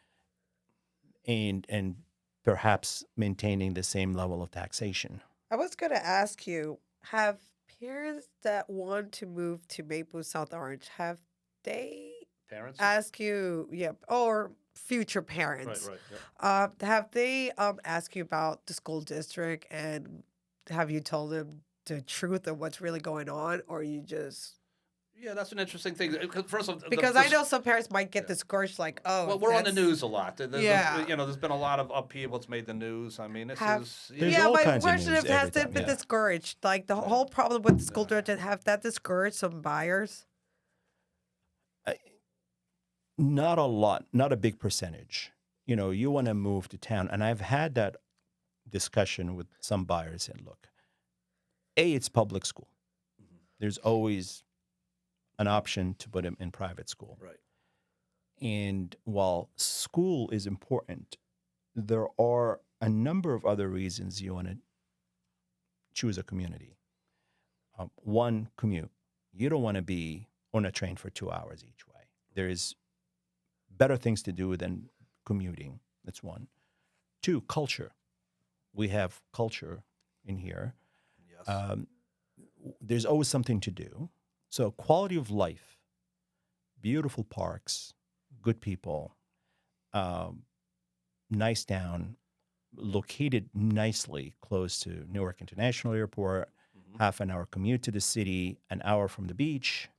and perhaps maintaining the same level of taxation. I was going to ask you, have parents that want to move to Maplewood South Orange, have they Parents? asked you, or future parents, have they asked you about the school district, and have you told them the truth of what's really going on, or you just... Yeah, that's an interesting thing. First of all, Because I know some parents might get discouraged, like, oh, well, we're on the that's- news a lot. There's been a lot of upheaval that's made the news. I mean, There's Yeah, all my kinds of question news is, has every it time, been yeah. discouraged? Like, the whole problem with the school district, have that discouraged some buyers? Not a lot, not a big percentage. You want to move to town, and I've had that discussion with some buyers. And look, it's public school. There's always an option to put them in private school. Right. And while school is important, there are a number of other reasons you want to choose a community. One, commute. You don't want to be on a train for 2 hours each way. There is better things to do than commuting. That's one. Two, culture. We have culture in here. Yes. There's always something to do. So quality of life, beautiful parks, good people, nice town, located nicely close to Newark International Airport, half an hour commute to the city, an hour from the beach.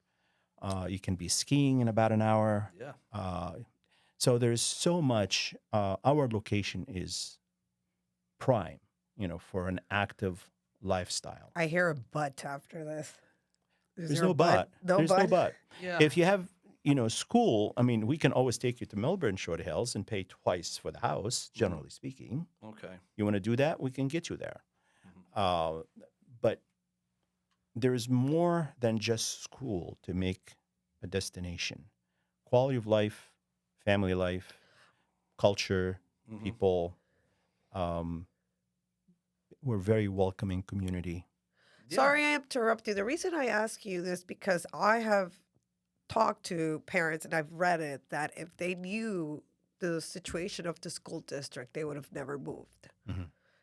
You can be skiing in about an hour. Yeah. So there's so much. Our location is prime, for an active lifestyle. I hear a but after this. Is There's there a no but. No There's but? no but. Yeah. If you have, school, I mean, we can always take you to Melbourne Short Hills and pay twice for the house, generally speaking. Okay. You want to do that? We can get you there. But there's more than just school to make a destination. Quality of life, family life, culture, people. We're a very welcoming community. Yeah. Sorry I interrupt you. The reason I ask you this because I have talked to parents and I've read it that if they knew the situation of the school district, they would have never moved.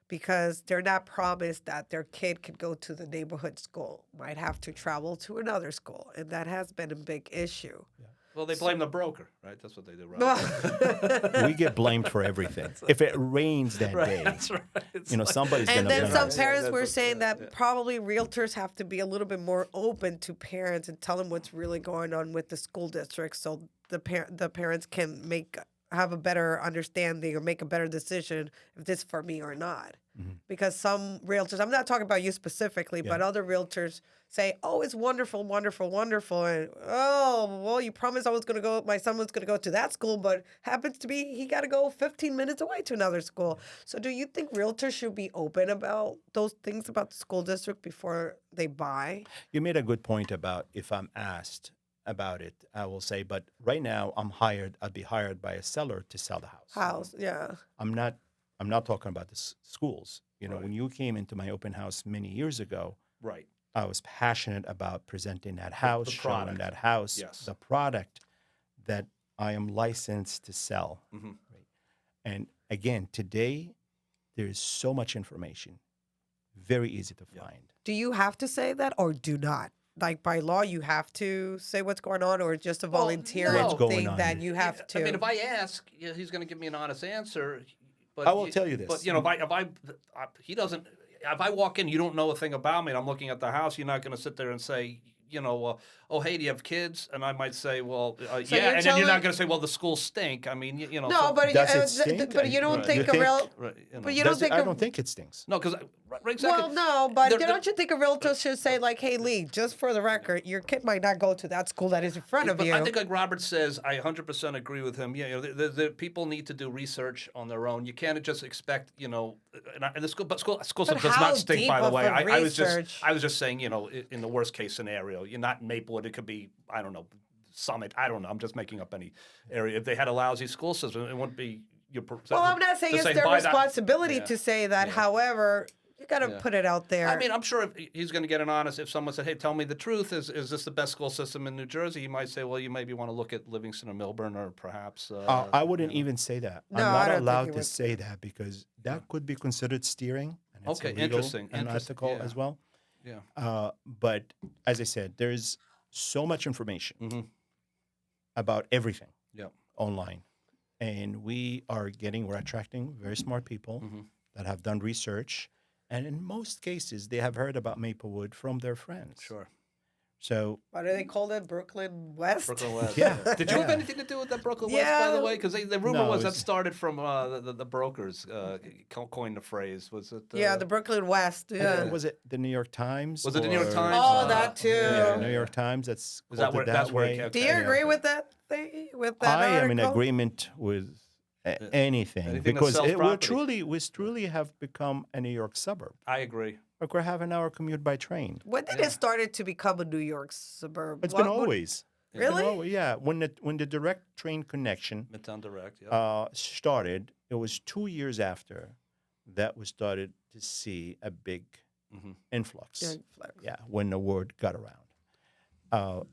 Because they're not promised that their kid could go to the neighborhood school, might have to travel to another school. And that has been a big issue. Well, they blame the broker, right? That's what they do. Right? We get blamed for everything. If it rains that day, That's right. It's somebody's going And to then blame some us. parents that's were what- saying that probably realtors have to be a little bit more open to parents and tell them what's really going on with the school district, so the parents can have a better understanding or make a better decision if this is for me or not. Because some realtors, I'm not talking about you specifically, but other realtors say, "Oh, it's wonderful, wonderful, wonderful," and "Oh, well, you promised my son was going to go to that school, but happens to be he got to go 15 minutes away to another school." So, do you think realtors should be open about those things about the school district before they buy? You made a good point about if I'm asked about it, I will say, but right now I'd be hired by a seller to sell the house. Yeah. I'm not talking about the schools. When you came into my open house many years ago, right. I was passionate about presenting that house, showing product. that house, Yes. the product that I am licensed to sell. Right? And again, today, there is so much information, very easy to find. Do you have to say that or do not? Like by law, you have to say what's going on, or just a volunteer no. What's going thing on? that you have to? I mean, if I ask, he's going to give me an honest answer. But I will tell you this. But he doesn't. If I walk in, you don't know a thing about me, and I'm looking at the house, you're not going to sit there and say, oh, hey, do you have kids? And I might say, well, So yeah. you're And then you're telling- not going to say, well, the schools stink. I mean, No, so- but Does it stink? but you don't Right. think You a real. Right, But you don't think I don't think it stinks. No, because exactly. Well, no, but They're- don't you think a realtor should say like, "Hey, Lee, just for the record, your kid might not go to that school that is in front of But you." I think, like Robert says, I 100% agree with him. Yeah, the people need to do research on their own. You can't just expect, and the school system does how not stink. deep By the of way, a I was research? just saying, in the worst case scenario, you're not in Maplewood. It could be, I don't know, Summit. I don't know. I'm just making up any area. If they had a lousy school system, it wouldn't be your. Well, I'm not saying just it's their buy that- responsibility Yeah. to say that. However, you got to Yeah. put it out there. I mean, I'm sure if he's going to get an honest. If someone said, "Hey, tell me the truth. Is this the best school system in New Jersey?" He might say, "Well, you maybe want to look at Livingston or Milburn, or perhaps." I wouldn't even say that. No, I'm I not don't think allowed you to would. say that because that could be considered steering. And it's Okay, illegal interesting, and interesting, ethical yeah. as well. Yeah. But as I said, there's so much information about everything Yeah. online. And we're attracting very smart people that have done research. And in most cases, they have heard about Maplewood from their friends. Sure. So What do they call it? Brooklyn West? Brooklyn West. Yeah. Did you have Yeah. anything to do with that Brooklyn West, by the Yeah. way? Because the rumor No, was that it's- started from the brokers coined the phrase. Was it? Yeah, the Brooklyn West. Yeah. was it the New York Times? Was it the New York or- Times? Oh, that too. Yeah, New York Times. That's Is that quoted where- that's where it way. came- Do you Okay, agree yeah. with that thing? With that I am in article? agreement with anything, Anything that because sells we property. truly have become a New York suburb. I agree. Like we're having our commute by train. When did it started to become a New York suburb? It's What been would- always. It's been Really? always- yeah. When the direct train connection Midtown Direct. Yeah. started, it was 2 years after that we started to see a big influx. Yeah, flex. Yeah, when the word got around.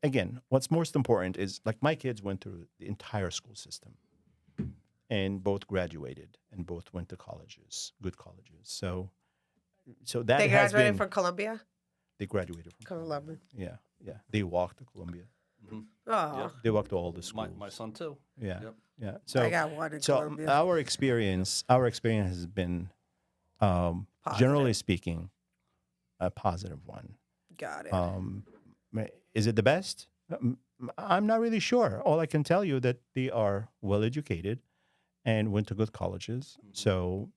Again, what's most important is like my kids went through the entire school system, and both graduated and both went to colleges, good colleges. So that They has graduated been. from Columbia? They graduated from Columbia. Yeah. They walked to Columbia. Oh, They walked to all the my schools. son too. Yeah. Yep. Yeah. So I got one in so Columbia. our experience has been, generally speaking, a positive one. Got it. Is it the best? I'm not really sure. All I can tell you that they are well educated and went to good colleges. So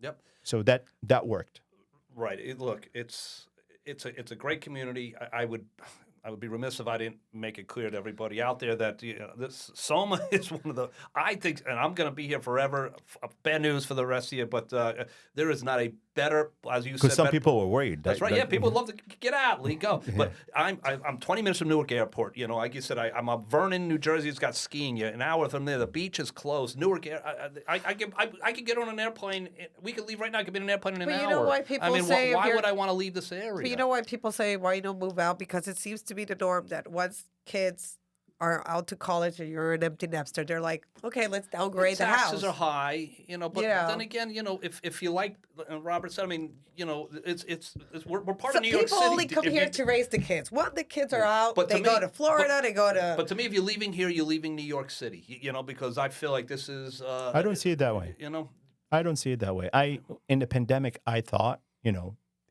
Yep. So that worked. Right. Look, it's a great community. I would be remiss if I didn't make it clear to everybody out there that this Soma is one of the, I think, and I'm going to be here forever. Bad news for the rest of you, but there is not a better, as you said. Because some people were worried. That's right. Yeah, people would love to get out, Lee, go. But I'm 20 minutes from Newark Airport. Like you said, I'm up Vernon, New Jersey. It's got skiing. An hour from there, the beach is closed. Newark, I could get on an airplane. We could leave right now. I could be in an airplane in an hour. But you know why people say why would I want to leave this area? But you know why people say why you don't move out? Because it seems to be the norm that once kids are out to college and you're an empty nester, they're like, okay, let's downgrade the house. Taxes are high, but then again, if you like Robert said, I mean, we're part of New York City. People only come here to raise the kids. When the kids are out, they go to Florida, they go to. But to me, if you're leaving here, you're leaving New York City. Because I feel like this is. I don't see it that way. I don't see it that way. In the pandemic, I thought,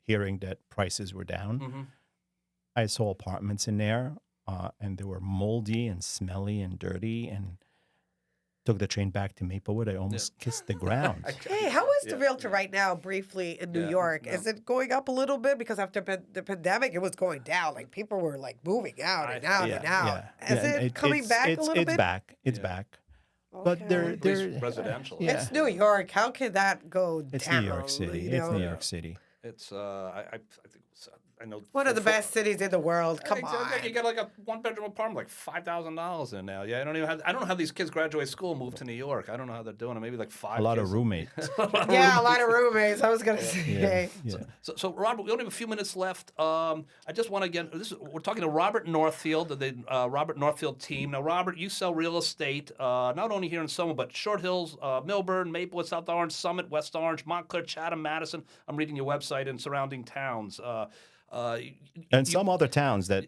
hearing that prices were down. Mm-hmm. I saw apartments in there, and they were moldy and smelly and dirty, and took the train back to Maplewood. I almost kissed the ground. Hey, how is the realtor right now, briefly, in New York? No. Is it going up a little bit? Because after the pandemic, it was going down. Like, people were, moving out and out and out. Is it coming back a little bit? It's back. It's back. Okay. But they're residential. Yeah. It's New York. How can that go down? It's New York City. It's New York City. It's I think I know one of the best cities in the world. Come on, you get like a 1-bedroom apartment, like $5,000 in now. Yeah, I don't know how these kids graduate school and move to New York. I don't know how they're doing it. Maybe like 5. A lot of roommates. A lot of roommates. I was gonna say. Yeah. So Robert, we only have a few minutes left. I just want to we're talking to Robert Northfield, the Robert Northfield team. Now, Robert, you sell real estate not only here in Soma, but Short Hills, Milburn, Maplewood, South Orange, Summit, West Orange, Montclair, Chatham, Madison. I'm reading your website and surrounding towns. And some other towns that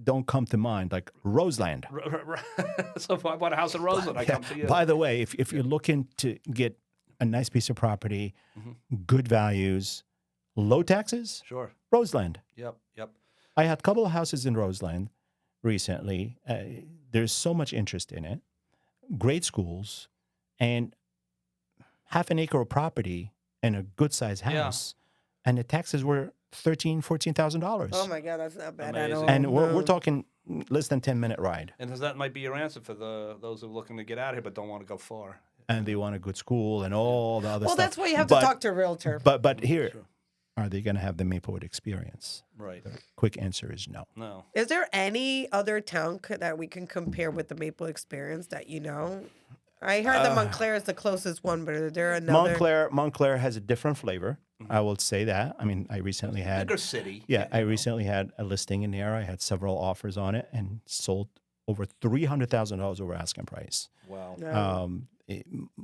don't come to mind, like Roseland. So if I bought a house in Roseland, I come to you. By the way, if you're looking to get a nice piece of property, good values, low taxes, sure, Roseland. Yep. I had a couple of houses in Roseland recently. There's so much interest in it. Great schools, and half an acre of property and a good-sized house, and the taxes were $14,000. Oh my God, that's not bad Amazing. at all. And we're talking less than 10-minute ride. And that might be your answer for those who are looking to get out of here but don't want to go far. And they want a good school and all the other stuff. Well, that's why you have to talk to a realtor. But here, are they going to have the Maplewood experience? Right. The quick answer is no. No. Is there any other town that we can compare with the Maplewood experience that you know? I heard that Montclair is the closest one, but is there another? Montclair has a different flavor. I will say that. I mean, I recently had bigger city. Yeah, I recently had a listing in there. I had several offers on it and sold over $300,000 over asking price. Wow. No.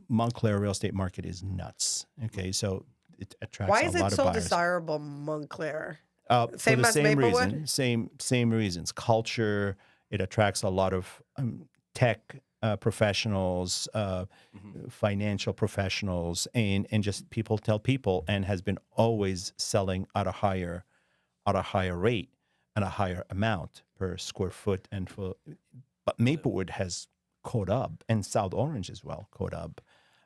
Montclair real estate market is nuts. Okay, so it attracts a lot of buyers. Why is it so desirable, Montclair? Same for the as same Maplewood? reason. Same reasons. Culture. It attracts a lot of tech professionals, financial professionals, and just people tell people, and has been always selling at a higher rate and a higher amount per square foot. But Maplewood has caught up, and South Orange as well caught up.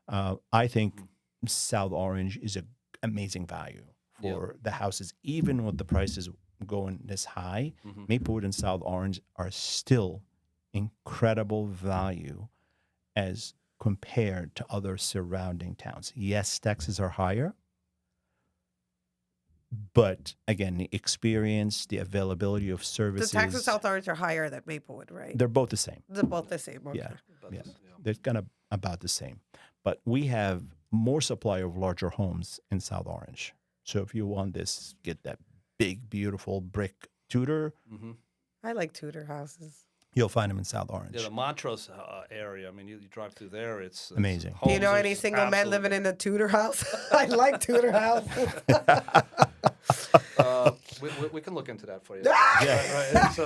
I think South Orange is an amazing value for the houses, even with the prices going this high. Maplewood and South Orange are still incredible value as compared to other surrounding towns. Yes, taxes are higher, but again, the experience, the availability of services. The taxes in South Orange are higher than Maplewood, right? They're both the same. They're both the same. Okay. Yeah. They're kind of about the same. But we have more supply of larger homes in South Orange. So if you want this, get that big, beautiful brick Tudor. I like Tudor houses. You'll find them in South Orange. Yeah, the Montrose area. I mean, you drive through there, it's amazing. Do you know any single men living in a Tudor house? I like Tudor houses. We can look into that for you. Yeah. So,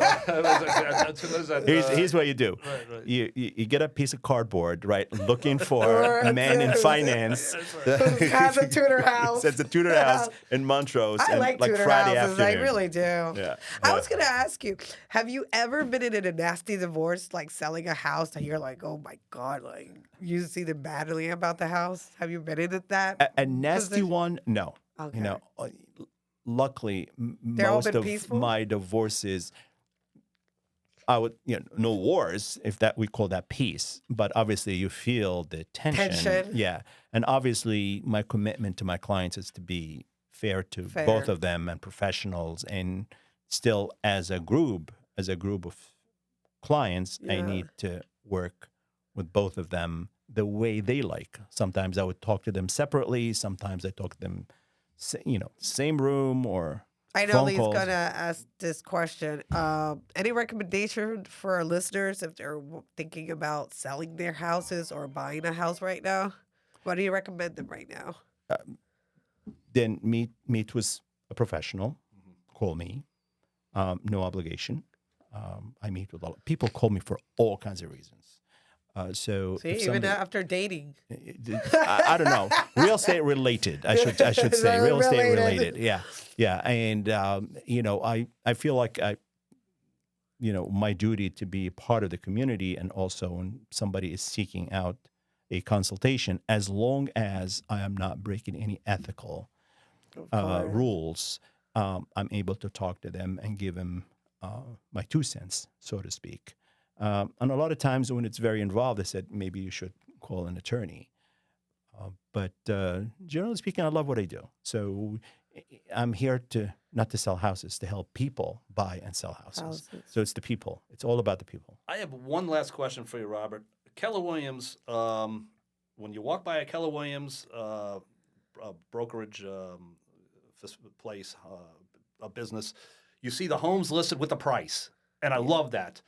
Here's what you do. Right. You get a piece of cardboard, right? Looking for a man in finance. Has a Tudor house. It's a Tudor house in Montrose. I and like like Tudor Friday houses. afternoon. I really do. Yeah. I was gonna ask you, have you ever been in a nasty divorce, like selling a house that you're like, oh my god, like you see them battling about the house? Have you been in that? A nasty one? No. Okay. You know, luckily, They're all most been of peaceful? my divorces, I would, no wars, if that we call that peace. But obviously, you feel the tension. Yeah, and obviously, my commitment to my clients is to be fair to both of them and professionals, and still as a group of clients, I need to work with both of them the way they like. Sometimes I would talk to them separately. Sometimes I talk to them, same room or. I know phone Lee's calls. gonna ask this question. Any recommendation for our listeners if they're thinking about selling their houses or buying a house right now? What do you recommend them right now? Then meet with a professional. Call me. No obligation. I meet with a lot. People call me for all kinds of reasons. So See, if even somebody- after dating. I don't know. Real estate related. I should say real estate related. Yeah. And I feel like my duty to be part of the community, and also when somebody is seeking out a consultation, as long as I am not breaking any ethical rules, I'm able to talk to them and give them my 2 cents, so to speak. And a lot of times when it's very involved, they said, maybe you should call an attorney. But generally speaking, I love what I do. So I'm here not to sell houses, to help people buy and sell houses. So it's the people. It's all about the people. I have one last question for you, Robert. Keller Williams, when you walk by a Keller Williams brokerage place, a business, you see the homes listed with the price. And I love that.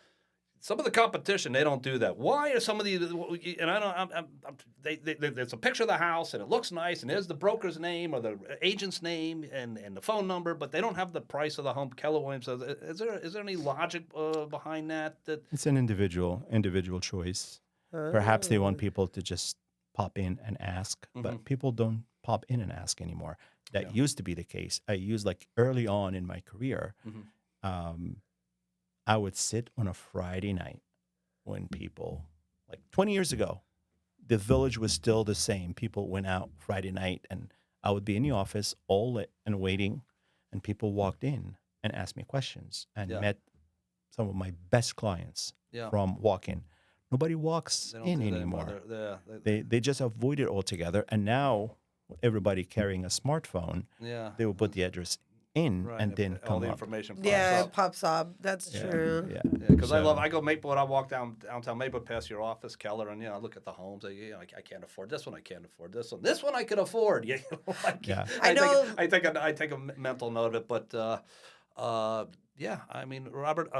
Some of the competition, they don't do that. Why are some of these? And I don't. There's a picture of the house, and it looks nice, and there's the broker's name or the agent's name and the phone number, but they don't have the price of the home. Keller Williams says, is there any logic behind that? It's an individual choice. Perhaps they want people to just pop in and ask, but people don't pop in and ask anymore. That used to be the case. I used, like, early on in my career. I would sit on a Friday night when people, like 20 years ago, the village was still the same. People went out Friday night, and I would be in the office all lit and waiting, and people walked in and asked me questions, and met some of my best clients from walk-in. Nobody walks in anymore. They just avoid it altogether. And now, with everybody carrying a smartphone, they will put the address in and then come all the up. information pops Yeah, up. it pops up. That's true. Yeah. Because I go Maplewood. I walk downtown Maplewood past your office, Keller, and I look at the homes. I can't afford this one. I can't afford this one. This one I could afford. I know. I take a mental note of it, but I mean, Robert,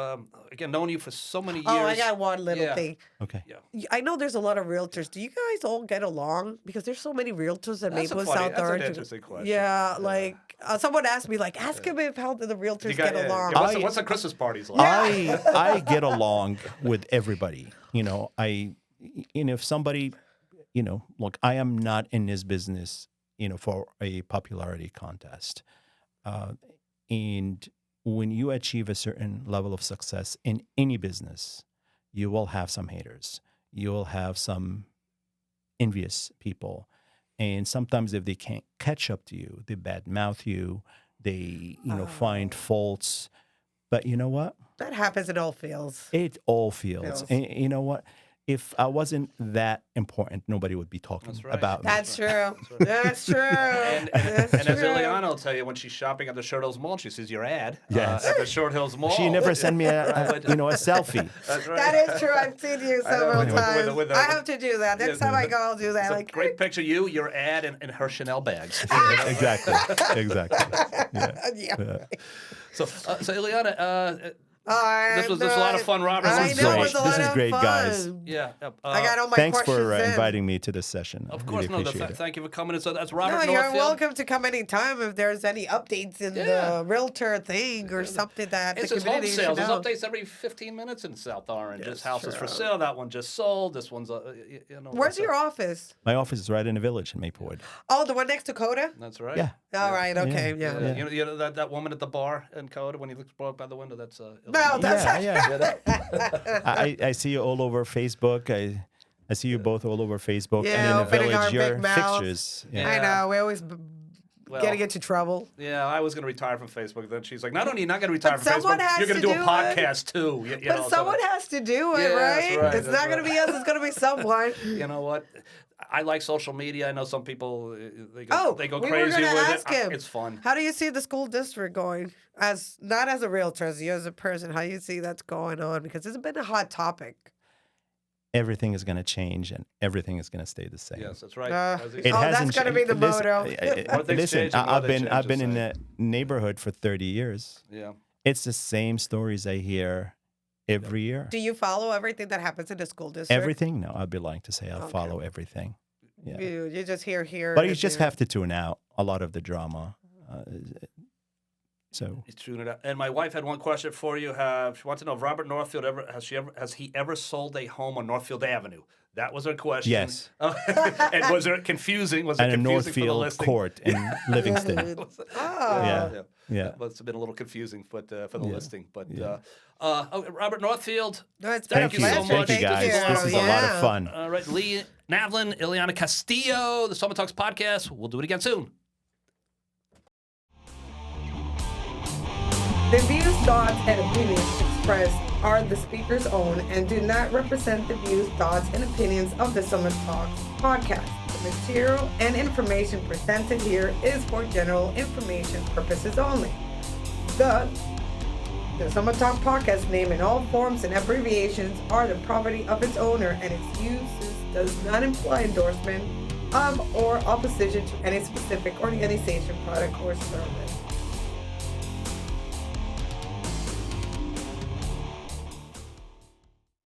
again, knowing you for so many years. Oh, I got one little thing. Okay. Yeah. I know there's a lot of realtors. Do you guys all get along? Because there's so many realtors in Maplewood, South That's an Orange. interesting question. Yeah, like someone asked me, like, ask him if how do the realtors get along. What's the Christmas parties like? I get along with everybody. If somebody, look, I am not in this business, for a popularity contest. And when you achieve a certain level of success in any business, you will have some haters. You will have some envious people. And sometimes if they can't catch up to you, they badmouth you, they, find faults. But you know what? That happens in all fields. It all feels. And you know what? If I wasn't that important, nobody would be talking about me. That's true. That's true. And as Ileana will tell you, when she's shopping at the Short Hills Mall, she sees your ad at the Short Hills Mall. She never sent me a selfie. That's right. That is true. I've seen you several times. With I have to do that. Next time I go, I'll do that. It's a great picture of you, your ad, and her Chanel bags. Exactly. Yeah. So Ileana, This was a lot of fun, Robert. I know, it was a lot This is of great, fun. guys. Yeah. I got all my Thanks questions for in. inviting me to this session. Of I course, really no. appreciate it. Thank you for coming in. So that's Robert No, Northfield. you're welcome to come anytime if there's any updates in the realtor thing or something that It's the his home community sales. should There's know. updates every 15 minutes in South Orange. Just Yes, houses for sure. sale. That one just sold. This one's, Where's your office? My office is right in the village in Maplewood. Oh, the one next to Coda? That's right. Yeah. All right, okay, yeah. Yeah. You know that woman at the bar in Coda when you look by the window. That's No, that's I see you all over Facebook. I see you both all over Facebook. Yeah, and in the opening our village, your big mouths. fixtures. I know, we always getting into trouble. Yeah, I was going to retire from Facebook. Then she's like, not only are you not going to retire But from someone Facebook, has you're going to to do a do podcast too. You But know, someone has to do it, Yeah, that's right? right, It's that's not going to right. be us, it's going to be someone. You know what? I like social media. I know some people they go we crazy were gonna with ask it. him. It's fun. How do you see the school district going? As not as a realtor, as you as a person, how you see that's going on? Because it's been a hot topic. Everything is going to change and everything is going to stay the same. Yes, that's right. It It that's hasn't going to be the listen, motto. More things Listen, change and more I've they been change, I've been in it's the neighborhood for 30 years. Yeah. It's the same stories I hear every year. Do you follow everything that happens in the school district? Everything? No, I'd be lying to say I follow everything. Yeah. You just hear here. But you just have to tune out a lot of the drama. So You tune it out. And my wife had one question for you. She wants to know if Robert Northfield has he ever sold a home on Northfield Avenue? That was her question. Yes. And was it confusing? Was it and a confusing for the Northfield listing? court in Livingston. Oh. Yeah. That must have been a little confusing, but for the listing. But Yeah. Robert Northfield. No, it's been Thank a you. pleasure. Thank you, guys. This is a lot of fun. All right, Lee Navlin, Ileana Castillo, the Soma Talks podcast. We'll do it again soon. The views, thoughts, and opinions expressed are the speaker's own and do not represent the views, thoughts, and opinions of the Soma Talks podcast. The material and information presented here is for general information purposes only. The Soma Talk podcast name in all forms and abbreviations are the property of its owner, and its uses does not imply endorsement of or opposition to any specific organization, product, or service.